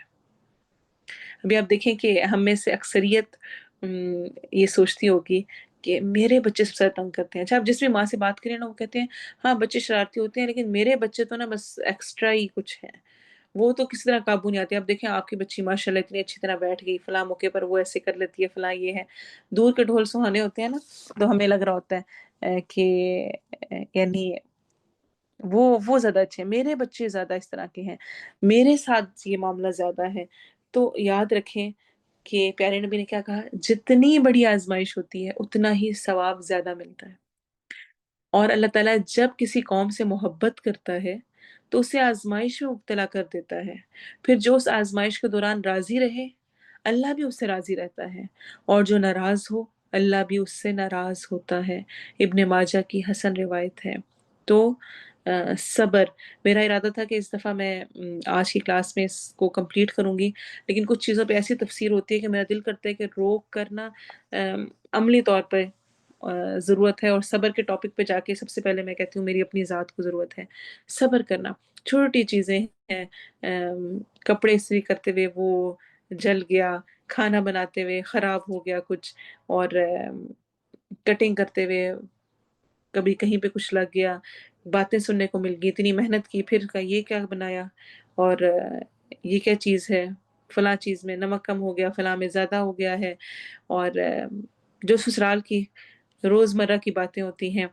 ابھی آپ دیکھیں کہ ہم میں سے اکثریت یہ سوچتی ہوگی کہ میرے بچے سب سے زیادہ تنگ کرتے ہیں۔ اچھا، آپ جس بھی ماں سے بات کریں نا، وہ کہتے ہیں ہاں بچے شرارتی ہوتے ہیں لیکن میرے بچے تو نا بس ایکسٹرا ہی کچھ ہیں، وہ تو کسی طرح قابو نہیں آتے۔ اب دیکھیں آپ کی بچی ماشاءاللہ اتنی اچھی طرح بیٹھ گئی، فلاں موقع پر وہ ایسے کر لیتی ہے، فلاں یہ ہے۔ دور کے ڈھول سہانے ہوتے ہیں نا، تو ہمیں لگ رہا ہوتا ہے کہ یعنی وہ زیادہ اچھے ہیں، میرے بچے زیادہ اس طرح کے ہیں، میرے ساتھ یہ معاملہ زیادہ ہے۔ تو یاد رکھیں کہ پیارے نبی نے کیا کہا، جتنی بڑی آزمائش ہوتی ہے اتنا ہی ثواب زیادہ ملتا ہے۔ اور اللہ تعالیٰ جب کسی قوم سے محبت کرتا ہے تو اسے آزمائش میں مبتلا کر دیتا ہے، پھر جو اس آزمائش کے دوران راضی رہے اللہ بھی اس سے راضی رہتا ہے، اور جو ناراض ہو اللہ بھی اس سے ناراض ہوتا ہے۔ ابن ماجہ کی حسن روایت ہے۔ تو صبر، میرا ارادہ تھا کہ اس دفعہ میں آج کی کلاس میں اس کو کمپلیٹ کروں گی، لیکن کچھ چیزوں پہ ایسی تفسیر ہوتی ہے کہ میرا دل کرتا ہے کہ روک کرنا عملی طور پہ ضرورت ہے، اور صبر کے ٹاپک پہ جا کے سب سے پہلے میں کہتی ہوں میری اپنی ذات کو ضرورت ہے صبر کرنا۔ چھوٹی چیزیں ہیں، کپڑے استری کرتے ہوئے وہ جل گیا، کھانا بناتے ہوئے خراب ہو گیا کچھ، اور کٹنگ کرتے ہوئے کبھی کہیں پہ کچھ لگ گیا، باتیں سننے کو مل گئی، اتنی محنت کی، پھر کا یہ کیا بنایا، اور یہ کیا چیز ہے، فلاں چیز میں نمک کم ہو گیا، فلاں میں زیادہ ہو گیا ہے۔ اور جو سسرال کی روزمرہ کی باتیں ہوتی ہیں،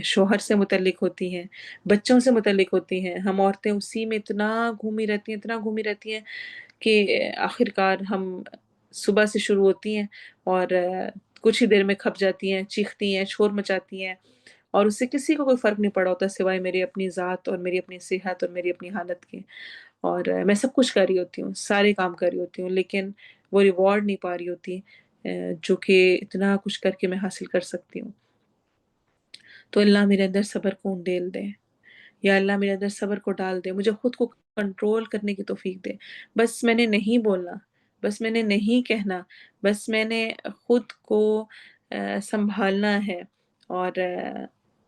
شوہر سے متعلق ہوتی ہیں، بچوں سے متعلق ہوتی ہیں، ہم عورتیں اسی میں اتنا گھومی رہتی ہیں، اتنا گھومی رہتی ہیں کہ آخر کار ہم صبح سے شروع ہوتی ہیں اور کچھ ہی دیر میں کھپ جاتی ہیں، چیختی ہیں، شور مچاتی ہیں، اور اس سے کسی کو کوئی فرق نہیں پڑا ہوتا سوائے میری اپنی ذات اور میری اپنی صحت اور میری اپنی حالت کے۔ اور میں سب کچھ کر رہی ہوتی ہوں، سارے کام کر رہی ہوتی ہوں، لیکن وہ ریوارڈ نہیں پا رہی ہوتی جو کہ اتنا کچھ کر کے میں حاصل کر سکتی ہوں۔ تو اللہ میرے اندر صبر کو انڈیل دے، یا اللہ میرے اندر صبر کو ڈال دے، مجھے خود کو کنٹرول کرنے کی توفیق دے۔ بس میں نے نہیں بولنا، بس میں نے نہیں کہنا، بس میں نے خود کو سنبھالنا ہے، اور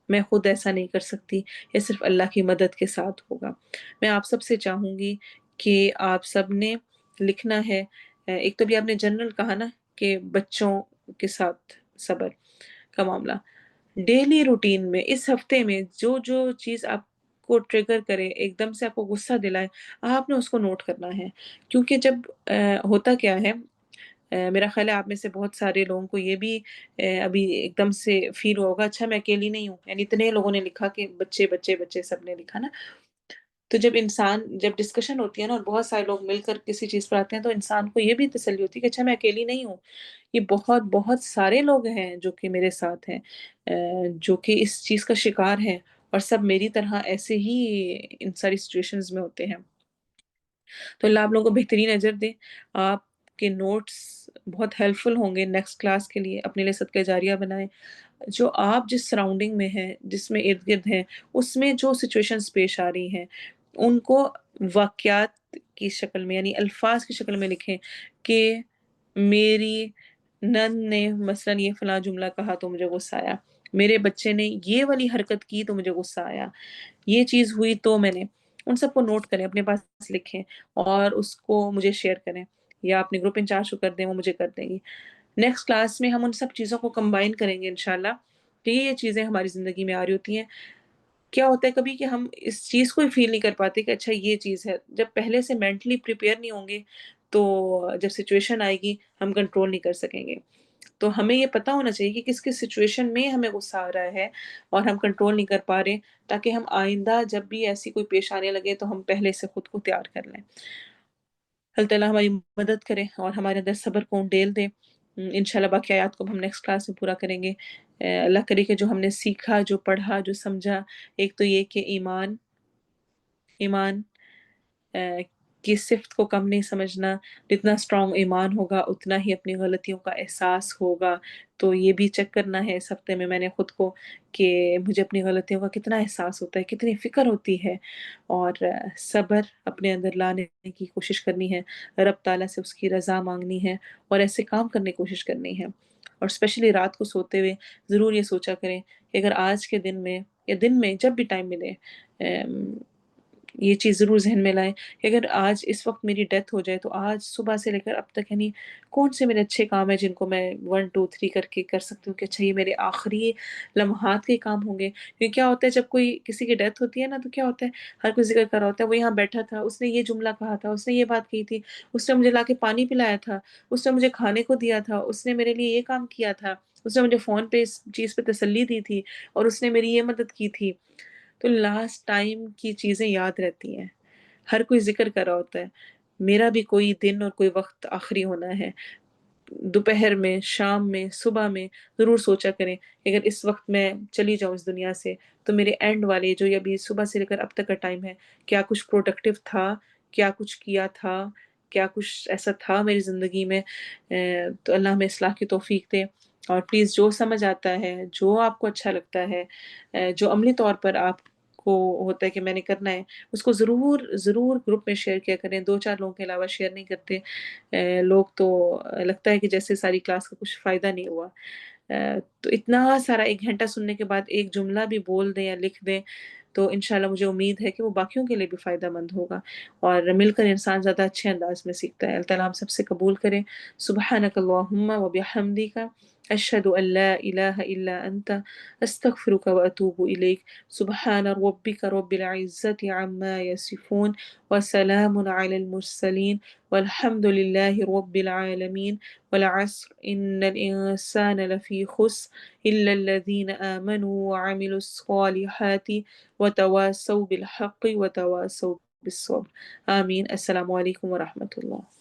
میں خود ایسا نہیں کر سکتی، یہ صرف اللہ کی مدد کے ساتھ ہوگا۔ میں آپ سب سے چاہوں گی کہ آپ سب نے لکھنا ہے، ایک تو بھی آپ نے جنرل کہا نا کہ بچوں کے ساتھ صبر کا معاملہ، ڈیلی روٹین میں اس ہفتے میں جو جو چیز آپ کو ٹریگر کرے، ایک دم سے آپ کو غصہ دلائے، آپ نے اس کو نوٹ کرنا ہے۔ کیونکہ جب ہوتا کیا ہے، میرا خیال ہے آپ میں سے بہت سارے لوگوں کو یہ بھی ابھی ایک دم سے فیل ہوگا، اچھا میں اکیلی نہیں ہوں، یعنی اتنے لوگوں نے لکھا کہ بچے بچے بچے سب نے لکھا نا۔ تو جب ڈسکشن ہوتی ہے نا اور بہت سارے لوگ مل کر کسی چیز پر آتے ہیں تو انسان کو یہ بھی تسلی ہوتی ہے کہ اچھا میں اکیلی نہیں ہوں، یہ بہت بہت سارے لوگ ہیں جو کہ میرے ساتھ ہیں، جو کہ اس چیز کا شکار ہیں، اور سب میری طرح ایسے ہی ان ساری سچویشنز میں ہوتے ہیں۔ تو اللہ آپ لوگوں کو بہترین اجر دے، آپ کے نوٹس بہت ہیلپ فل ہوں گے نیکسٹ کلاس کے لیے، اپنے لیے صدقہ جاریہ بنائیں۔ جو آپ جس سراؤنڈنگ میں ہیں، جس میں ارد گرد ہیں، اس میں جو سچویشنز پیش آ رہی ہیں ان کو واقعات کی شکل میں، یعنی الفاظ کی شکل میں لکھیں کہ میری نند نے مثلاً یہ فلاں جملہ کہا تو مجھے غصہ آیا، میرے بچے نے یہ والی حرکت کی تو مجھے غصہ آیا، یہ چیز ہوئی تو میں نے، ان سب کو نوٹ کریں، اپنے پاس لکھیں اور اس کو مجھے شیئر کریں، یا اپنے گروپ انچارج کو کر دیں، وہ مجھے کر دیں گی۔ نیکسٹ کلاس میں ہم ان سب چیزوں کو کمبائن کریں گے انشاءاللہ، کہ یہ چیزیں ہماری زندگی میں آ رہی ہوتی ہیں۔ کیا ہوتا ہے کبھی کہ ہم اس چیز کو ہی فیل نہیں کر پاتے کہ اچھا یہ چیز ہے، جب پہلے سے مینٹلی پریپیئر نہیں ہوں گے تو جب سچویشن آئے گی ہم کنٹرول نہیں کر سکیں گے۔ تو ہمیں یہ پتا ہونا چاہیے کہ کس کس سچویشن میں ہمیں غصہ آ رہا ہے اور ہم کنٹرول نہیں کر پا رہے، تاکہ ہم آئندہ جب بھی ایسی کوئی پیش آنے لگے تو ہم پہلے سے خود کو تیار کر لیں۔ اللہ تعالیٰ ہماری مدد کرے اور ہمارے اندر صبر کو ڈیل دے۔ انشاءاللہ باقی آیات کو ہم نیکسٹ کلاس میں پورا کریں گے۔ اللہ کرے کہ جو ہم نے سیکھا، جو پڑھا، جو سمجھا، ایک تو یہ کہ ایمان کی صفت کو کم نہیں سمجھنا، جتنا اسٹرانگ ایمان ہوگا اتنا ہی اپنی غلطیوں کا احساس ہوگا۔ تو یہ بھی چیک کرنا ہے اس ہفتے میں میں نے خود کو کہ مجھے اپنی غلطیوں کا کتنا احساس ہوتا ہے، کتنی فکر ہوتی ہے، اور صبر اپنے اندر لانے کی کوشش کرنی ہے، رب تعالیٰ سے اس کی رضا مانگنی ہے اور ایسے کام کرنے کی کوشش کرنی ہے۔ اور اسپیشلی رات کو سوتے ہوئے ضرور یہ سوچا کریں کہ اگر آج کے دن میں یا دن میں جب بھی ٹائم ملے، یہ چیز ضرور ذہن میں لائیں کہ اگر آج اس وقت میری ڈیتھ ہو جائے تو آج صبح سے لے کر اب تک یعنی کون سے میرے اچھے کام ہیں جن کو میں 1 2 3 کر کے کر سکتی ہوں کہ اچھا یہ میرے آخری لمحات کے کام ہوں گے۔ کیونکہ کیا ہوتا ہے جب کوئی کسی کی ڈیتھ ہوتی ہے نا تو کیا ہوتا ہے، ہر کوئی ذکر کر رہا ہوتا ہے وہ یہاں بیٹھا تھا، اس نے یہ جملہ کہا تھا، اس نے یہ بات کہی تھی، اس نے مجھے لا کے پانی پلایا تھا، اس نے مجھے کھانے کو دیا تھا، اس نے میرے لیے یہ کام کیا تھا، اس نے مجھے فون پہ اس چیز پہ تسلی دی تھی، اور اس نے میری یہ مدد کی تھی۔ تو لاسٹ ٹائم کی چیزیں یاد رہتی ہیں، ہر کوئی ذکر کر رہا ہوتا ہے میرا بھی کوئی دن اور کوئی وقت آخری ہونا ہے۔ دوپہر میں، شام میں، صبح میں ضرور سوچا کریں کہ اگر اس وقت میں چلی جاؤں اس دنیا سے تو میرے اینڈ والے جو ابھی صبح سے لے کر اب تک کا ٹائم ہے، کیا کچھ پروڈکٹیو تھا، کیا کچھ کیا تھا، کیا کچھ ایسا تھا میری زندگی میں۔ تو اللہ ہمیں اصلاح کی توفیق دے، اور پلیز جو سمجھ آتا ہے، جو آپ کو اچھا لگتا ہے، جو عملی طور پر آپ کو ہوتا ہے کہ میں نے کرنا ہے، اس کو ضرور ضرور گروپ میں شیئر کیا کریں۔ 2 4 لوگوں کے علاوہ شیئر نہیں کرتے لوگ، تو لگتا ہے کہ جیسے ساری کلاس کا کچھ فائدہ نہیں ہوا۔ تو اتنا سارا 1 گھنٹہ سننے کے بعد ایک جملہ بھی بول دیں یا لکھ دیں تو انشاءاللہ مجھے امید ہے کہ وہ باقیوں کے لیے بھی فائدہ مند ہوگا، اور مل کر انسان زیادہ اچھے انداز میں سیکھتا ہے۔ اللہ تعالیٰ ہم سب سے قبول کرے۔ سبحانک اللہم و بحمدک، اشہد ان لا الہ الا انت، استغفرک و اتوب الیک۔ سبحان ربک رب العزت عما یصفون، وسلام علی المرسلین، والحمد للہ رب العالمین۔ والعصر ان الانسان لفی خسر الا الذین آمنوا وعملوا الصالحات وتواصوا بالحق وتواصوا بالصبر۔ آمین۔ السلام علیکم ورحمۃ اللہ۔